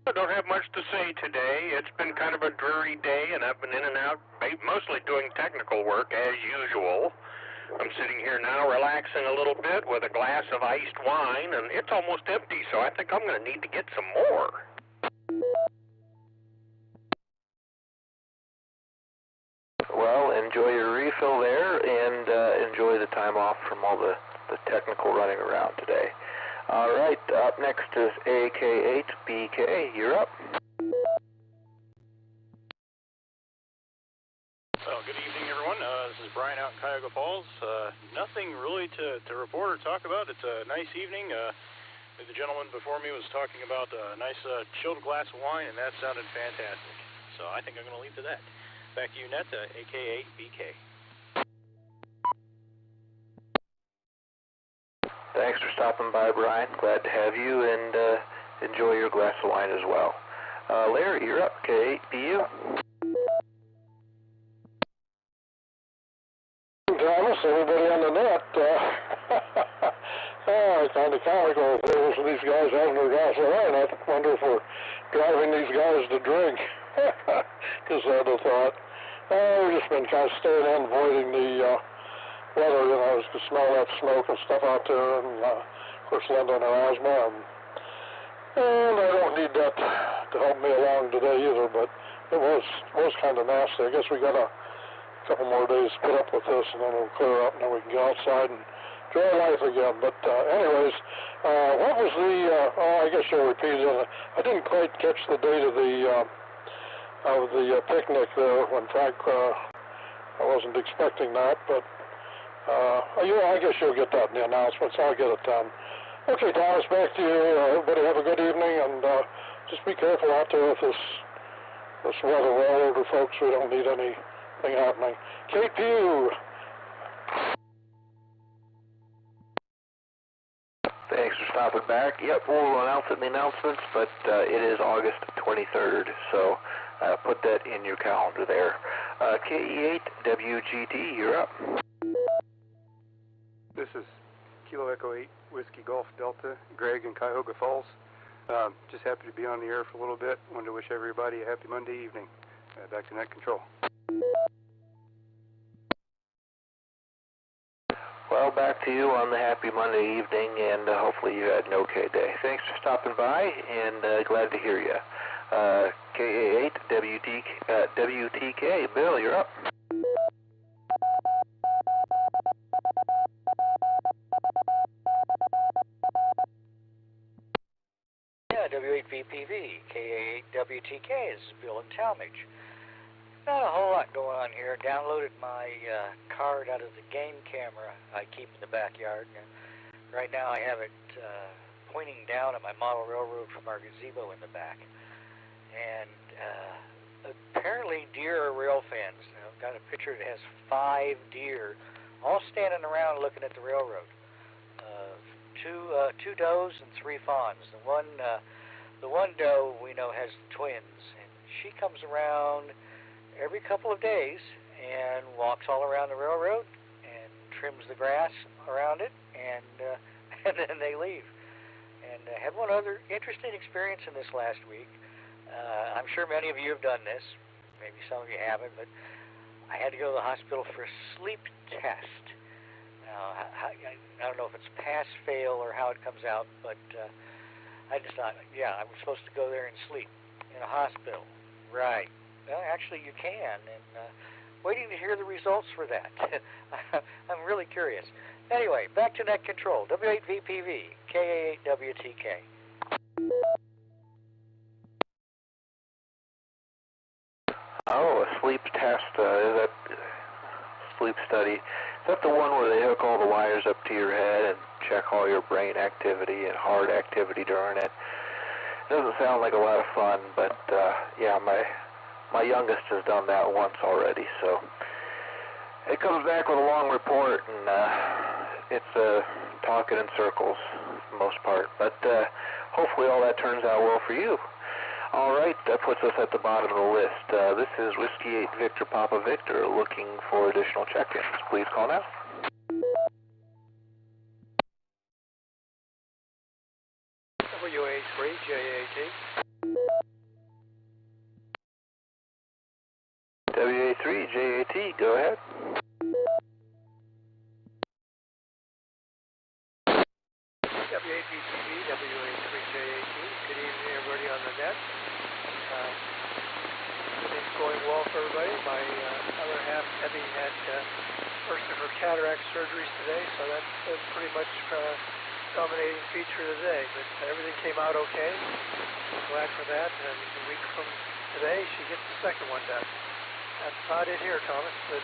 I don't have much to say today. It's been kind of a dreary day, and I've been in and out, mostly doing technical work as usual. I'm sitting here now relaxing a little bit with a glass of iced wine, and it's almost empty, so I think I'm going to need to get some more. Well, enjoy your refill there, and enjoy the time off from all the technical running around today. All right, up next is AK8BK. You're up. Well, good evening, everyone. This is Brian out in Cuyahoga Falls. Nothing really to report or talk about. It's a nice evening. The gentleman before me was talking about a nice chilled glass of wine, and that sounded fantastic. So I think I'm going to leave to that. Back to you, Net, AK8BK. Thanks for stopping by, Brian. Glad to have you, and enjoy your glass of wine as well. Larry, you're up. K8BU. Thomas, everybody on the net. Kind of comical. Those of these guys having their glass of wine. I wonder if we're driving these guys to drink. Because I'd have thought. We've just been kind of staying in, avoiding the weather. You know, I was to smell that smoke and stuff out there, and of course, Linda and her asthma. And I don't need that to help me along today either, but it was kind of nasty. I guess we got a couple more days to put up with this, and then it'll clear up, and then we can get outside and enjoy life again. But anyways, what was the, I guess you'll repeat it. I didn't quite catch the date of the picnic there when Frank, I wasn't expecting that, but I guess you'll get that in the announcements. I'll get it done. Okay, Thomas, back to you. Everybody have a good evening, and just be careful out there with this weather. We're all older folks. We don't need anything happening. KPU. Thanks for stopping back. Yep, we'll announce it in the announcements, but it is August 23rd, so put that in your calendar there. KE8WGT, you're up. This is Kilo Echo 8 Whiskey Golf Delta, Greg in Cuyahoga Falls. Just happy to be on the air for a little bit. Wanted to wish everybody a happy Monday evening. Back to Net Control. Well, back to you on the happy Monday evening, and hopefully you had an okay day. Thanks for stopping by, and glad to hear you. KA8WTK, Bill, you're up. Yeah, W8VPV, KA8WTK is Bill in Talmadge. Not a whole lot going on here. Downloaded my card out of the game camera I keep in the backyard. And right now I have it pointing down at my model railroad from our gazebo in the back. And apparently deer are rail fans. I've got a picture that has 5 deer all standing around looking at the railroad. Two does and 3 fawns. The one doe we know has twins, and she comes around every couple of days and walks all around the railroad and trims the grass around it, and then they leave. And I had one other interesting experience in this last week. I'm sure many of you have done this. Maybe some of you haven't, but I had to go to the hospital for a sleep test. Now, I don't know if it's pass, fail, or how it comes out, but I just thought, yeah, I'm supposed to go there and sleep in a hospital. Right. Well, actually, you can, and waiting to hear the results for that. I'm really curious. Anyway, back to Net Control, W8VPV, KA8WTK. Oh, a sleep test, that sleep study. Is that the one where they hook all the wires up to your head and check all your brain activity and heart activity during it? It doesn't sound like a lot of fun, but yeah, my youngest has done that once already, so It comes back with a long report, and it's talking in circles for the most part. But hopefully all that turns out well for you. All right, that puts us at the bottom of the list. This is Whiskey 8 Victor Papa Victor looking for additional check-ins. Please call now. WA3JAT. WA3JAT, go ahead. WAPTV, WA3JAT. Good evening, everybody on the net. Everything's going well for everybody. My other half, Debbie, had first of her cataract surgeries today, so that's pretty much dominating feature of the day. But everything came out okay. I'm glad for that. And a week from today, she gets the second one done. That's about it here, Thomas. But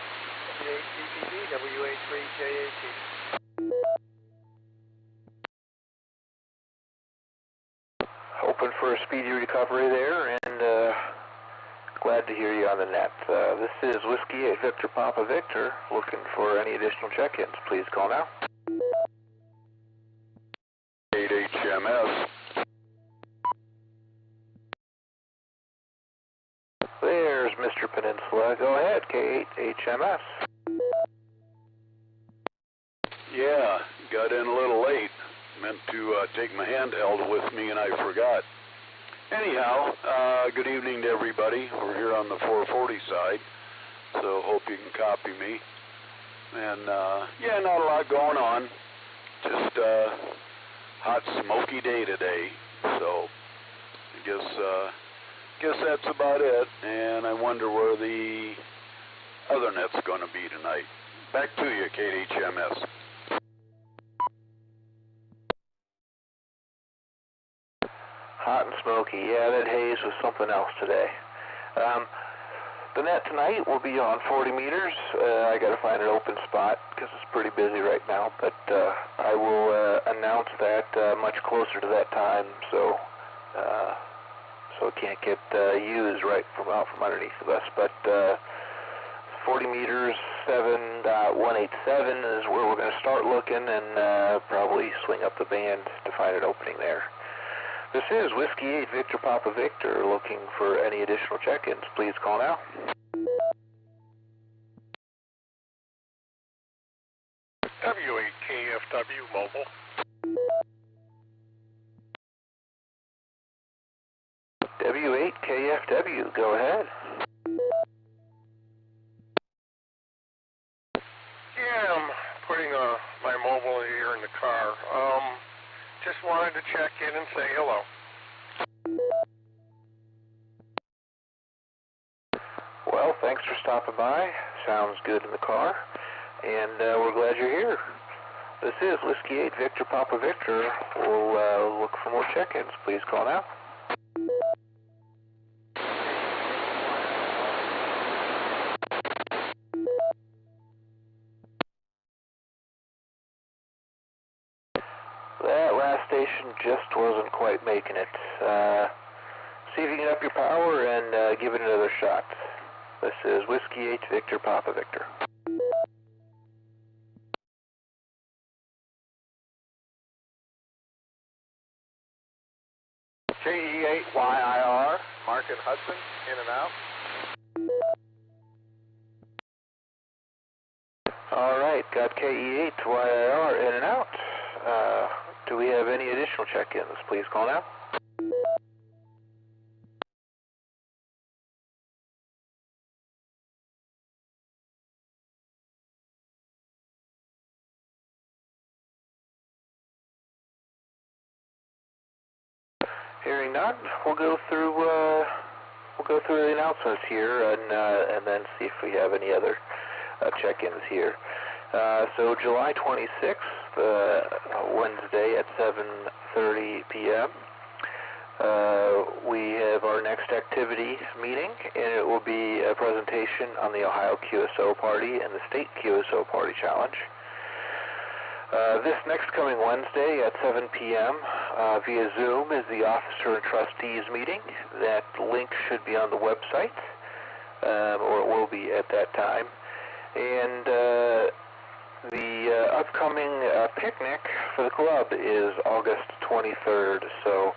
WA3PV, WA3JAT. Hoping for a speedy recovery there, and glad to hear you on the net. This is Whiskey 8 Victor Papa Victor looking for any additional check-ins. Please call now. 8HMS. There's Mr. Peninsula. Go ahead, K8HMS. Yeah, got in a little late. Meant to take my handheld with me and I forgot. Anyhow, good evening to everybody. We're here on the 440 side, so hope you can copy me. And yeah, not a lot going on. Just hot, smoky day today. So I guess that's about it. And I wonder where the other net's going to be tonight. Back to you, KHMS. Hot and smoky. Yeah, that haze was something else today. The net tonight will be on 40 meters. I got to find an open spot because it's pretty busy right now, but I will announce that much closer to that time, so it can't get used right from out from underneath of us. But 40 meters, 7.187 is where we're going to start looking, and probably swing up the band to find an opening there. This is Whiskey 8 Victor Papa Victor looking for any additional check-ins. Please call now. W8KFW Mobile. W8KFW, go ahead. Yeah, I'm putting my mobile here in the car. Just wanted to check in and say hello. Well, thanks for stopping by. Sounds good in the car, and we're glad you're here. This is Whiskey 8 Victor Papa Victor. We'll look for more check-ins. Please call now. That last station just wasn't quite making it. See if you can up your power and give it another shot. This is Whiskey 8 Victor Papa Victor. KE8YIR, Market Hudson, in and out. All right, got KE8YIR in and out. Do we have any additional check-ins? Please call now. Hearing none, we'll go through the announcements here and then see if we have any other check-ins here. So July 26th, Wednesday at 7:30 p.m. We have our next activity meeting, and it will be a presentation on the Ohio QSO Party and the State QSO Party Challenge. This next coming Wednesday at 7 p.m. Via Zoom is the Officer and Trustees meeting. That link should be on the website, or it will be at that time. And the upcoming picnic for the club is August 23rd, so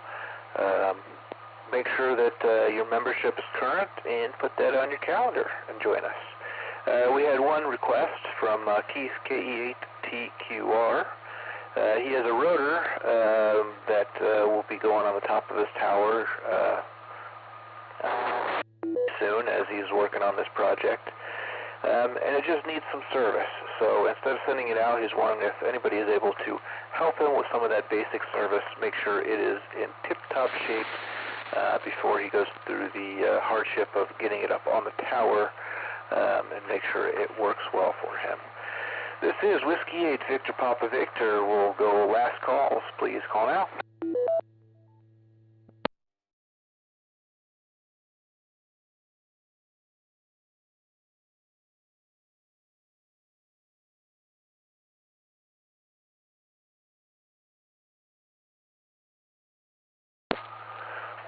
make sure that your membership is current and put that on your calendar and join us. We had one request from Keith, KE8TQR. He has a rotor that will be going on the top of his tower soon as he's working on this project. And it just needs some service. So instead of sending it out, he's wondering if anybody is able to help him with some of that basic service, make sure it is in tip-top shape before he goes through the hardship of getting it up on the tower, and make sure it works well for him. This is Whiskey 8 Victor Papa Victor. We'll go last calls. Please call now.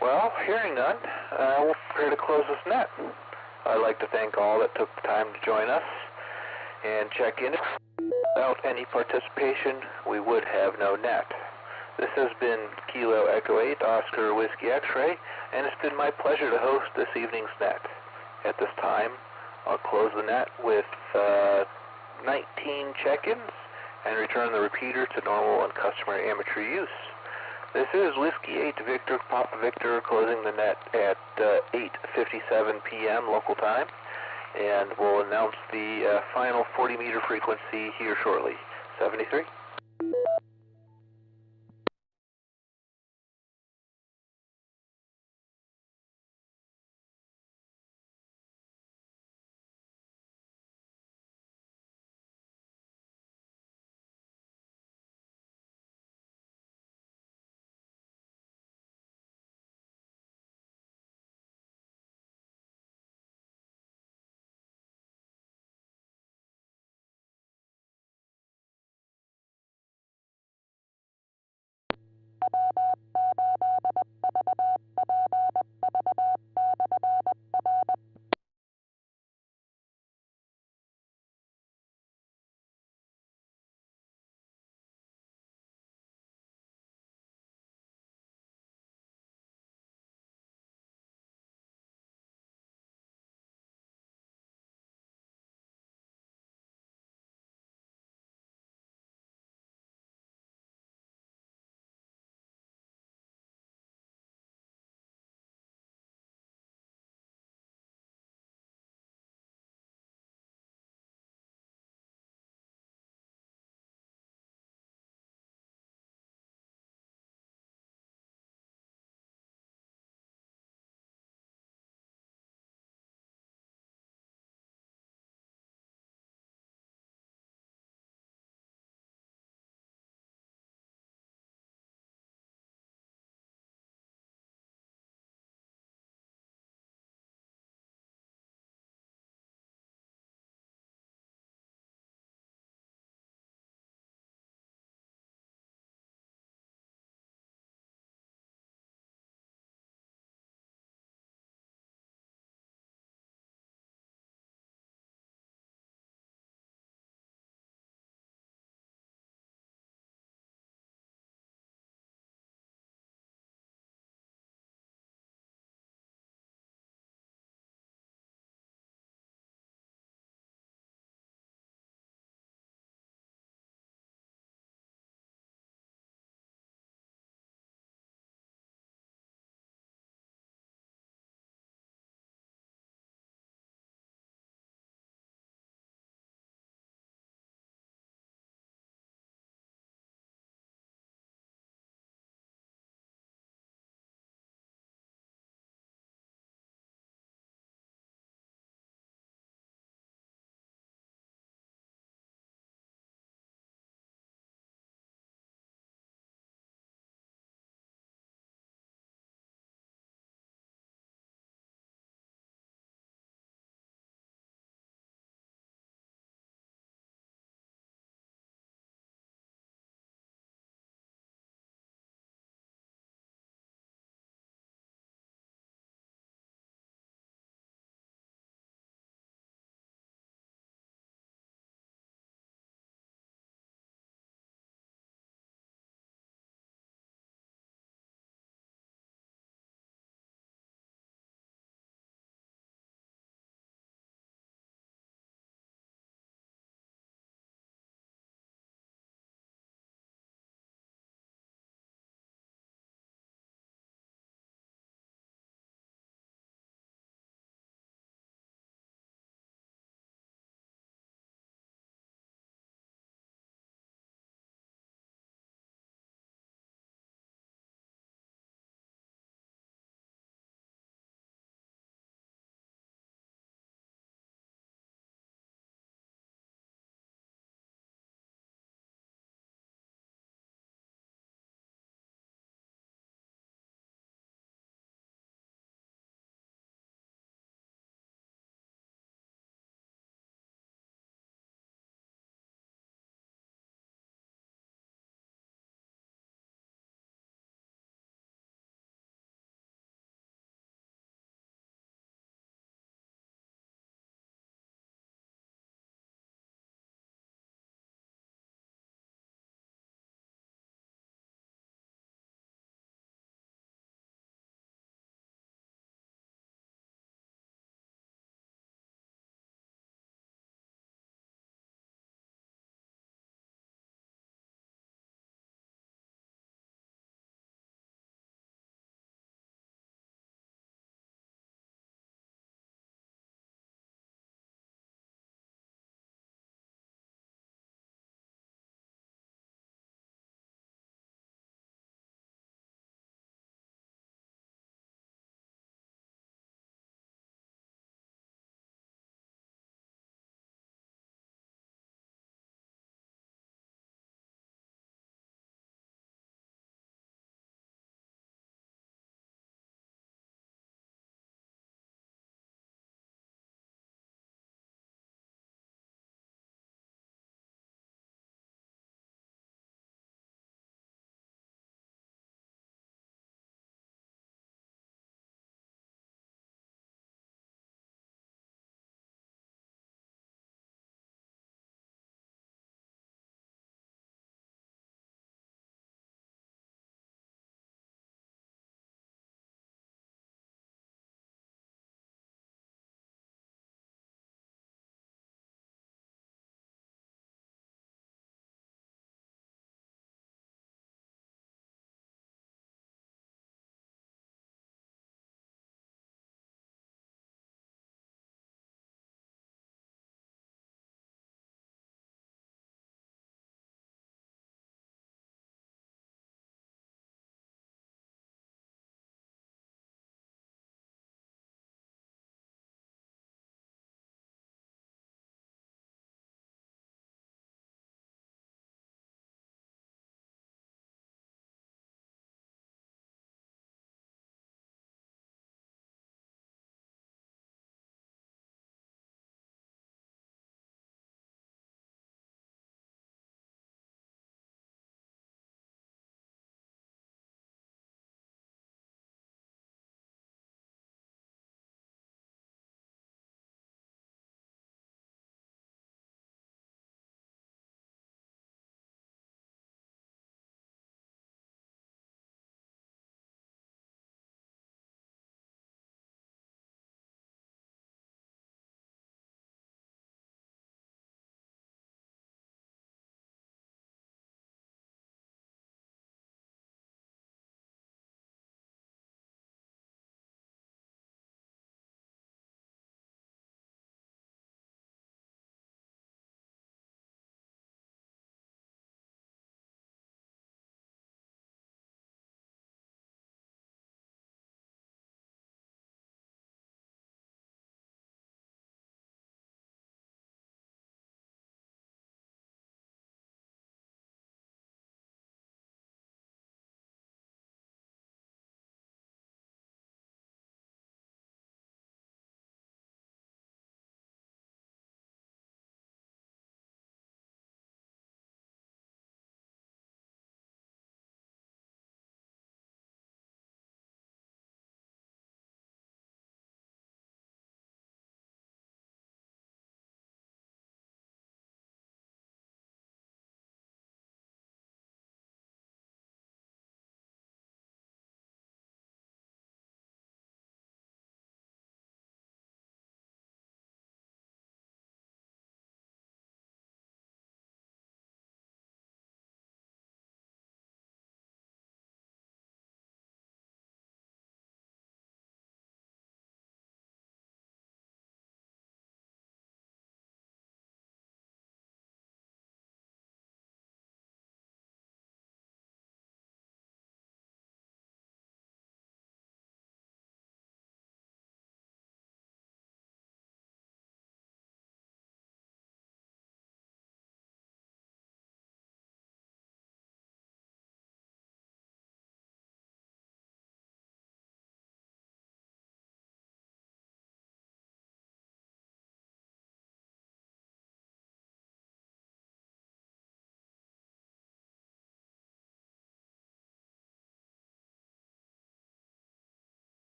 Well, hearing none, we'll prepare to close this net. I'd like to thank all that took the time to join us and check in. Without any participation, we would have no net. This has been Kilo Echo 8, Oscar Whiskey X-Ray, and it's been my pleasure to host this evening's net. At this time, I'll close the net with 19 check-ins and return the repeater to normal and customary amateur use. This is Whiskey 8 Victor Papa Victor closing the net at 8:57 p.m. local time, and we'll announce the final 40-meter frequency here shortly. 73.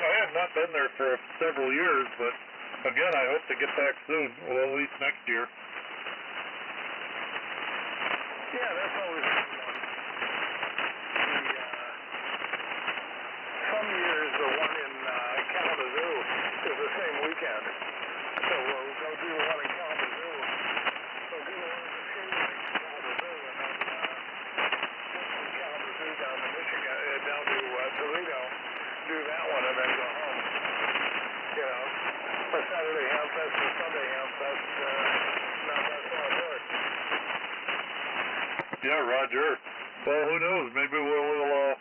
I have not been there for several years, but again, I hope to get back soon, well, at least next year. Yeah, that's always fun. Some years the one in Kalamazoo is the same weekend. So we'll go do the one in Kalamazoo. We'll do the one in the Streamlabs Kalamazoo, and then from Kalamazoo down to Michigan, down to Toledo, do that one, and then go home. You know, for Saturday Hamfest and Sunday Hamfest, not that far apart. Yeah, Roger. Well, who knows? Maybe we'll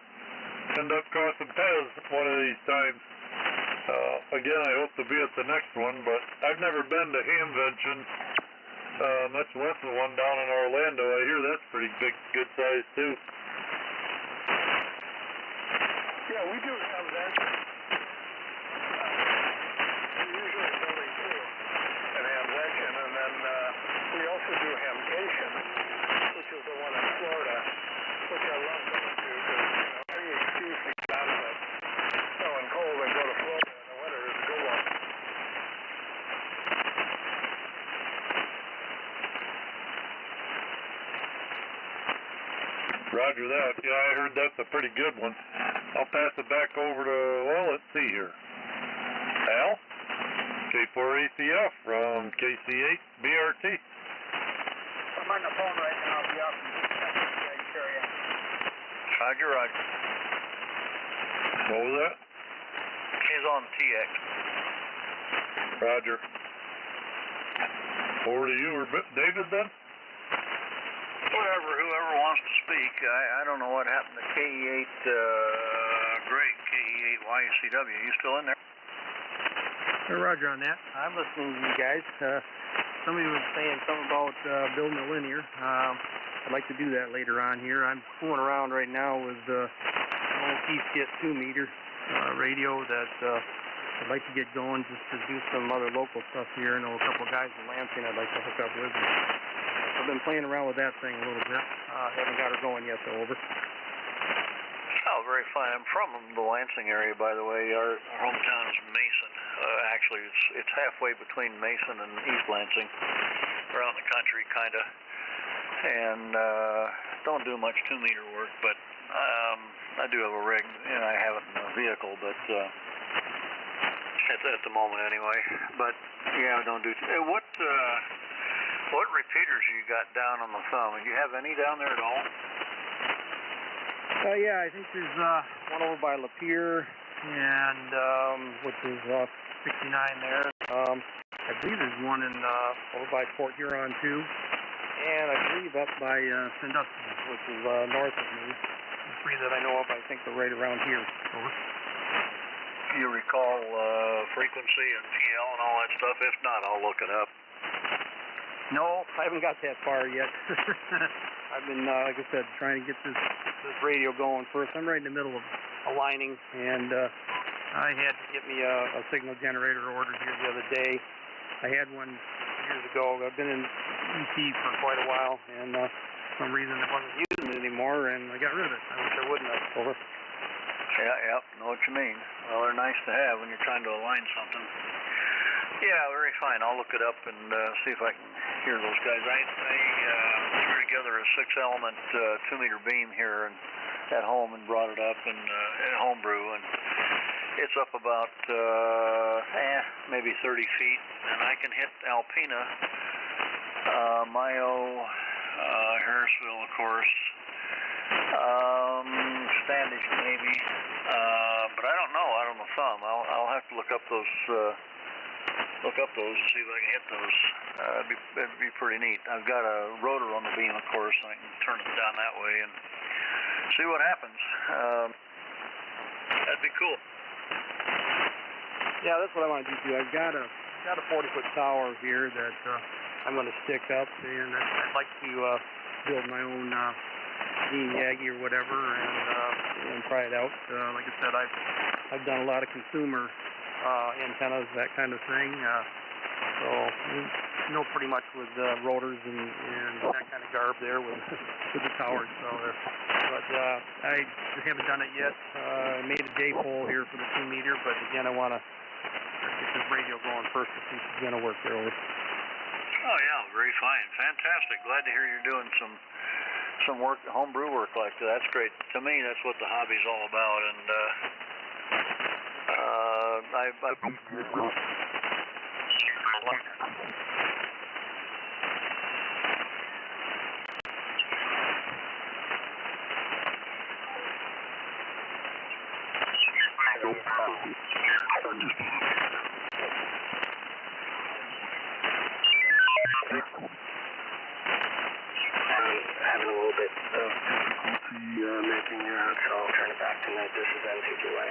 end up crossing paths one of these times. Again, I hope to be at the next one, but I've never been to Hamvention, much less the one down in Orlando. I hear that's pretty big, good size too. Yeah, we do Hamvention. We usually only two at Hamvention, and then we also do Hamcation, which is the one in Florida, which I love going to because, you know, any excuse to get out of it snow and cold and go to Florida in the winter is a good one. Roger that. Yeah, I heard that's a pretty good one. I'll pass it back over to, well, let's see here. Al? K4ACF from KC8BRT. I'm on the phone right now. I'll be up in a second. Sure, yeah. Roger, Roger. What was that? He's on TX. Roger. Over to you or David then? Whoever wants to speak. I don't know what happened to KE8, Greg, KE8YCW. You still in there? Roger on that. I'm listening to you guys. Somebody was saying something about building a linear. I'd like to do that later on here. I'm fooling around right now with an old T-Skit 2-meter radio that I'd like to get going just to do some other local stuff here. I know a couple of guys in Lansing I'd like to hook up with. I've been playing around with that thing a little bit. Haven't got her going yet, though. Over. Oh, very fine. I'm from the Lansing area, by the way. Our hometown is Mason. Actually, it's halfway between Mason and East Lansing. Around the country, kind of. And don't do much 2-meter work, but I do have a rig, and I have it in a vehicle, but at the moment anyway. But yeah, I don't do. What repeaters you got down on the thumb? Do you have any down there at all? Yeah, I think there's one over by Lapeer, and which is 69 there. I believe there's one in over by Port Huron too, and I believe up by Sandusky, which is north of me. The three that I know of, I think they're right around here. Over. You recall frequency and TL and all that stuff? If not, I'll look it up. No, I haven't got that far yet. I've been, like I said, trying to get this radio going first. I'm right in the middle of aligning, and I had to get me a signal generator ordered here the other day. I had one years ago. I've been in ET for quite a while, and for some reason I wasn't using it anymore, and I got rid of it. I wish I wouldn't have. Over. Yeah, know what you mean. Well, they're nice to have when you're trying to align something. Yeah, very fine. I'll look it up and see if I can hear those guys. I threw together a 6-element 2-meter beam here at home and brought it up in homebrew, and it's up about maybe 30 feet, and I can hit Alpena, Mayo, Harrisville, of course, Standish maybe, but I don't know out on the thumb. I'll have to look up those and see if I can hit those. It'd be pretty neat. I've got a rotor on the beam, of course, and I can turn it down that way and see what happens. That'd be cool. Yeah, that's what I want to do too. I've got a 40-foot tower here that I'm going to stick up, and I'd like to build my own Dean Yagi or whatever, and try it out. Like I said, I've done a lot of consumer antennas, that kind of thing. So you know pretty much with rotors and that kind of garb there with the towers. So, but I haven't done it yet. I made a J pole here for the 2 meter, but again I want to get this radio going first to see if it's going to work there. Over. Oh yeah, very fine, fantastic. Glad to hear you're doing some work, homebrew work like that. That's great. To me, that's what the hobby's all about. And having a little bit of difficulty making you out, so I'll turn it back to net. This is NCQA.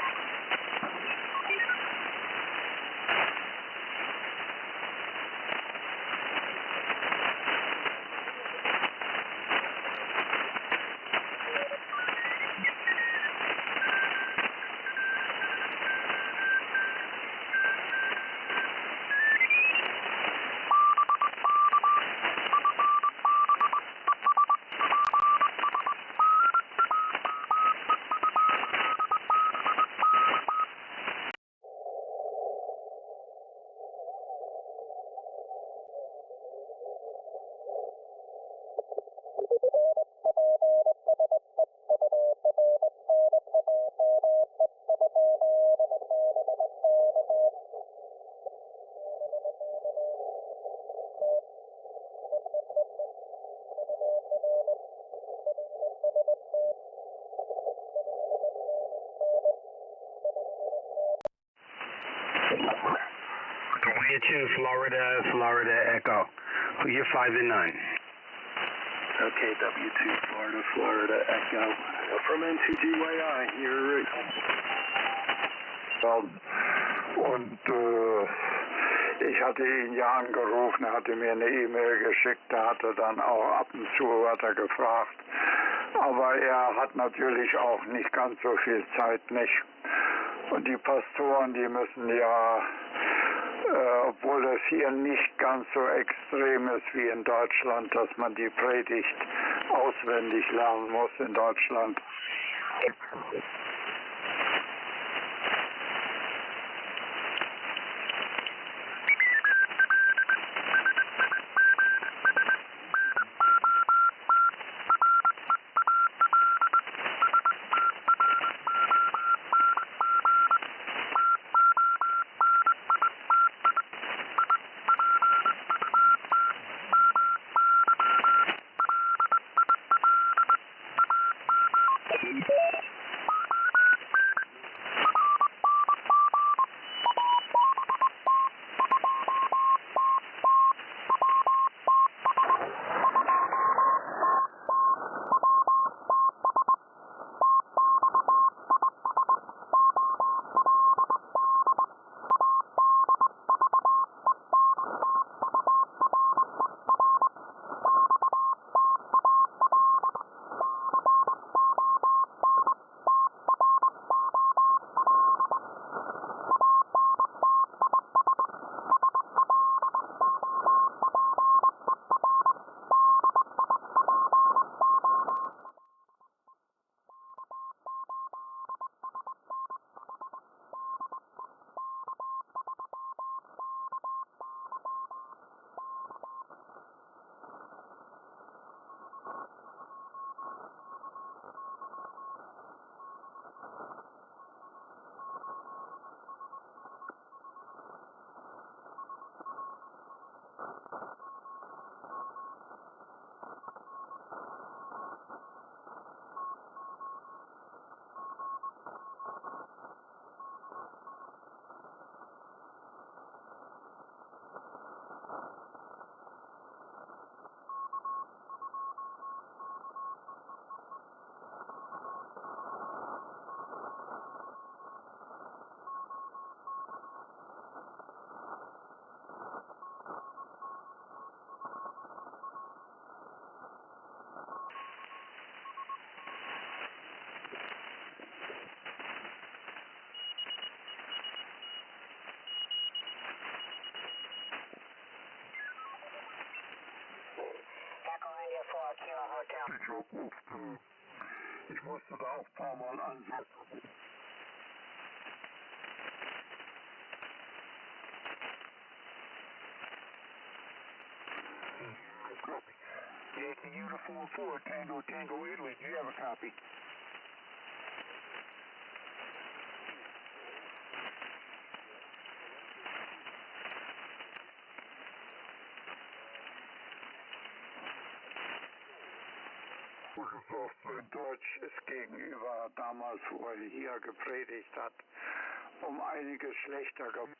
To Florida Echo. You're 5 and 9. Okay, W2 Florida Echo. From NCGYI here. Und ich hatte ihn ja angerufen, er hatte mir eine E-Mail geschickt, da hat er dann auch ab und zu hat er gefragt. Aber er hat natürlich auch nicht ganz so viel Zeit, nicht? Und die Pastoren, die müssen ja, obwohl das hier nicht ganz so extrem ist wie in Deutschland, dass man die Predigt auswendig lernen muss in Deutschland. Job nicht. Ich musste da auch ein paar Mal ansetzen. Copy. Yankee Uniform 4, Tango Tango Italy. Do you have a copy? Deutsch ist gegenüber damals, wo er hier gepredigt hat, einiges schlechter geworden.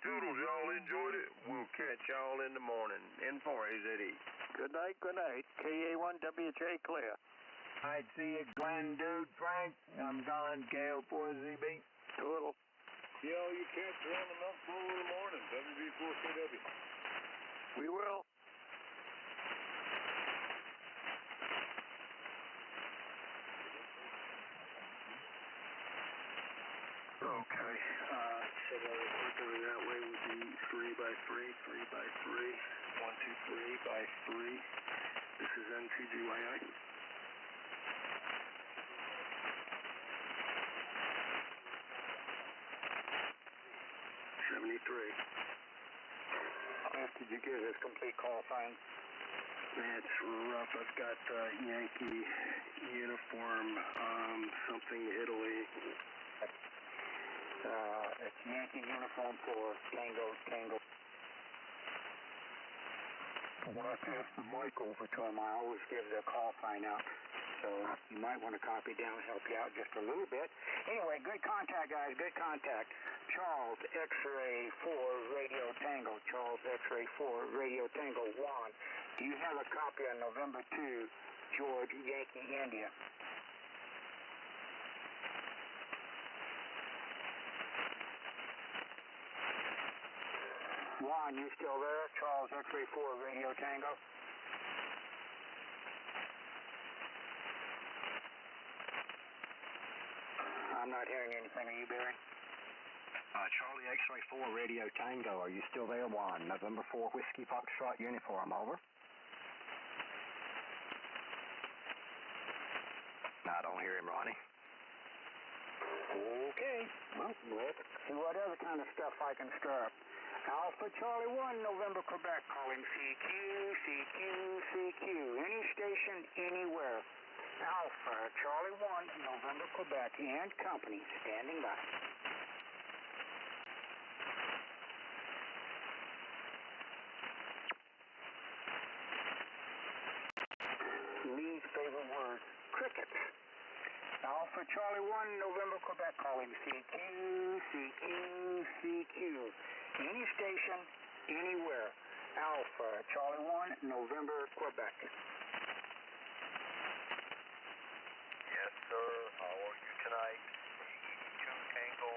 Toodles, y'all enjoyed it. We'll catch y'all in the morning. N4AZE. Good night, good night. KA1WJ clear. I see you, Glenn, dude, Frank. I'm gone, KO4ZB. Toodle. See all you cats around the Mount Bull in the morning, WB4KW. We will. Okay, so we're doing that way would be 3 by 3, 3 by 3, 1, 2, 3 by 3. This is NTGYI. Did you get his complete call sign? That's rough. I've got Yankee uniform, something Italy. It's Yankee uniform 4, Tango. When I pass the mic over to him, I always give the call sign out. So you might want to copy down, help you out just a little bit. Anyway, good contact, guys, good contact. Charles X-Ray 4 Radio Tango. Charles X-Ray 4 Radio Tango 1. Do you have a copy of November 2, George Yankee India? Juan, you still there? Charles X-Ray 4 Radio Tango. I'm not hearing anything. Are you, Barry? Charlie X-Ray 4 Radio Tango. Are you still there, Juan? November 4 Whiskey Foxtrot uniform. Over. No, I don't hear him, Ronnie. Okay. Well, let's see what other kind of stuff I can stir up. Alpha Charlie 1, November, Quebec, calling CQ. Any station, anywhere. Alpha Charlie 1, November, Quebec, and company, standing by. Lee's favorite word, crickets. Alpha Charlie 1, November, Quebec, calling CQ. Any station, anywhere. Alpha Charlie 1, November, Quebec. Yes, sir. How are you tonight? 2 Tango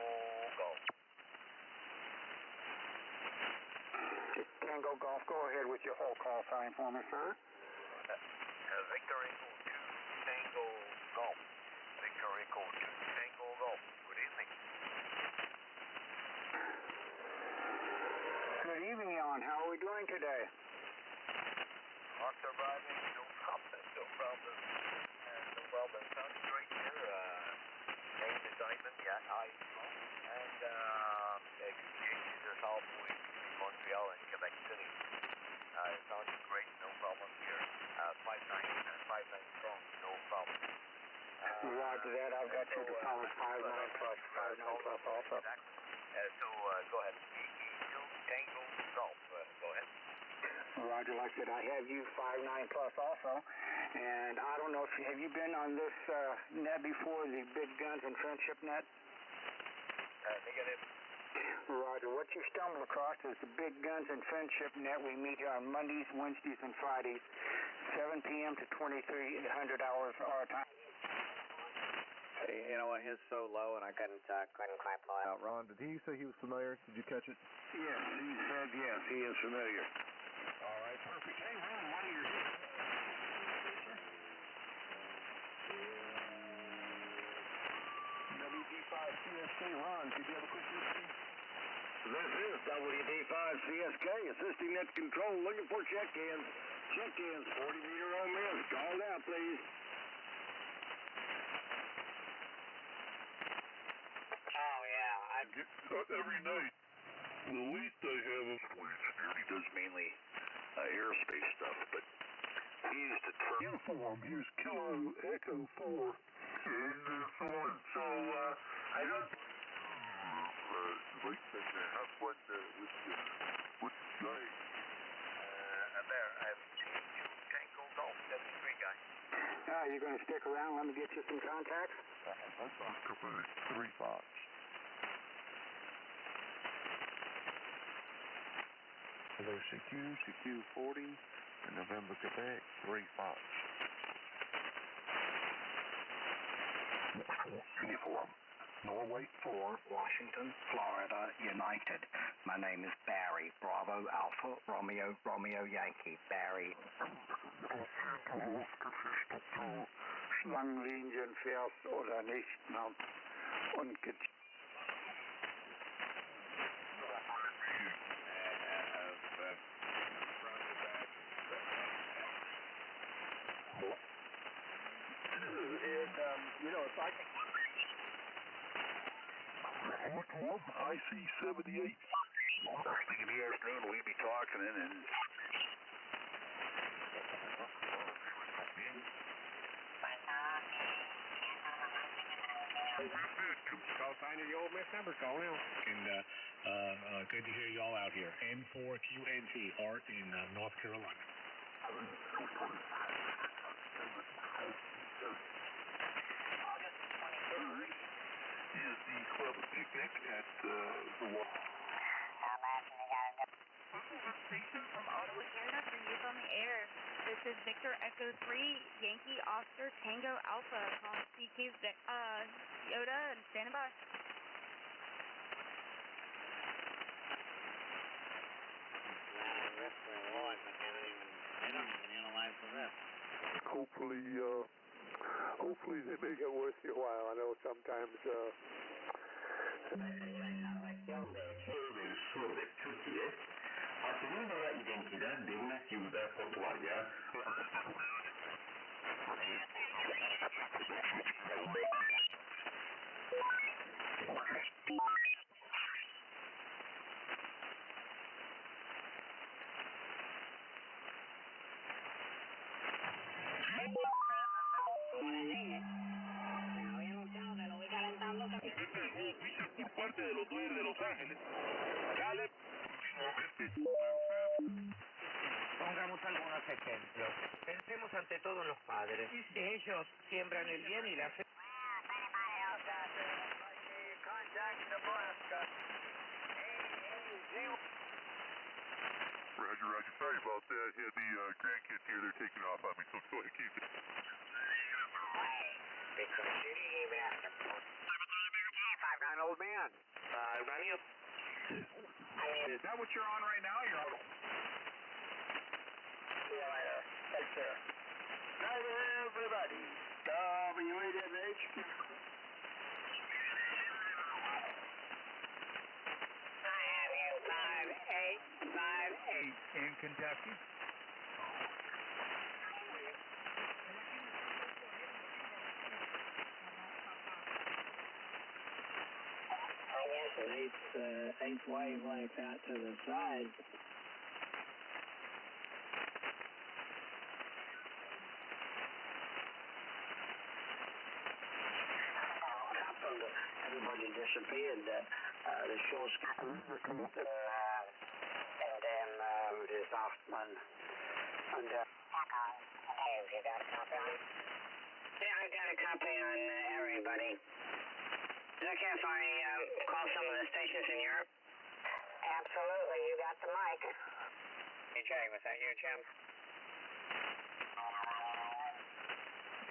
Golf. Tango Golf, go ahead with your whole call sign for me, sir. Victor Echo 2 Tango Golf. Victor Echo 2 Tango Golf. Good evening. Good evening, Jan. How are we doing today? Not surviving, no problem. Sounds great here. Name is Ivan, and exchanges are halfway between Montreal and Quebec City. Sounds great, no problem here. 5-9 strong, no problem. Roger that. I've got you to solid 5-9 plus also. Go ahead. Tango Golf. Go ahead. Roger, like I said, I have you 5-9 plus also. And I don't know if have you been on this net before, the Big Guns and Friendship net? Negative. Roger. What you stumbled across is the Big Guns and Friendship net. We meet here on Mondays, Wednesdays, and Fridays, 7 p.m. to 2300 hours our time. You know what, his so low and I couldn't quite pull out. Ron, did he say he was familiar? Did you catch it? Yes, he said yes, he is familiar. All right, perfect. Hey, Ron, while you're here, WD5CSK, Ron, did you have a quick history? This is WD5CSK, assisting net control, looking for check-ins. Check-ins, 40-meter on miss. Call out, please. Oh, yeah. Every night, the least I have is he does mainly aerospace stuff, but he used to turn uniform. He was Kilo Echo 4. So, I got like to have one with Jay. I'm there. I have Tango Golf 73 guy. You're going to stick around? Let me get you some contacts. Quebec, 3 Fox. Hello, CQ 40, and November, Quebec, 3 Fox. Uniform. Norway 4, Washington, Florida, United. My name is Barry. Bravo, Alpha, Romeo, Romeo, Yankee. Barry. Schlangenlinien fährst oder nicht, na, und if I can... IC-78. In the afternoon, we'd be talking and... Call sign of the old Miss number, call now. And good to hear you all out here. N4QNT, Art in North Carolina. August 23rd is the club picnic at the water. Station from Ottawa, Canada for use on the air. This is Victor Echo 3, Yankee Oscar Tango Alpha, calling CK Yoda and standing by. They don't even analyze the rest. Hopefully they make it worth your while. I know sometimes sobre Türkiye, adının bana identidad de una ciudad portuaria. Por parte de los Dodgers de Los Ángeles. Dale. Pongamos algunos ejemplos. Pensemos ante todo en los padres. Ellos siembran el bien y la fe. Roger. Sorry about that. Had the grandkids here. They're taking off on me, so go ahead, keep it. Old man. Is that what you're on right now? You're on. See you later. Take care. Night, everybody. WAMH. 5858 in Kentucky. I guess an eighth wave like that to the side. Everybody disappeared. The show's and then is Hoffman. And Dave, you got a copy on it? Yeah, I got a copy on everybody. Is it okay if I call some of the stations in Europe? Absolutely, you got the mic. Hey, Jay, was that you, Jim?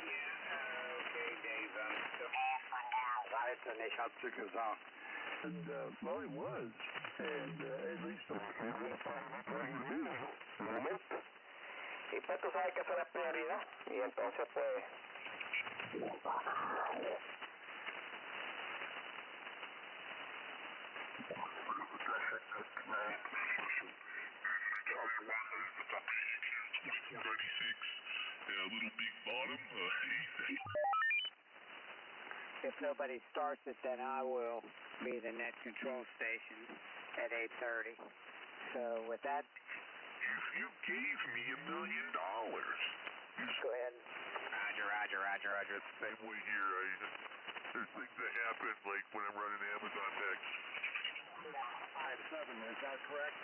Yeah, okay, Dave. Weiter, ich hab's gesagt. And, well, it was. And at least y pues tú sabes que eso es la prioridad. Y entonces, pues... 4496, Little Big Bottom, If nobody starts it, then I will be the net control station at 8:30. So with that, you gave me $1 million. Go ahead. Roger. Same way here. There's things that happen, like when I'm running Amazon Packs. 57, is that correct?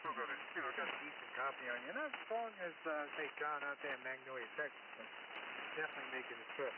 Still got a decent copy on you. Not as long as, say, John out there in Magnolia, Texas, but definitely making the trip.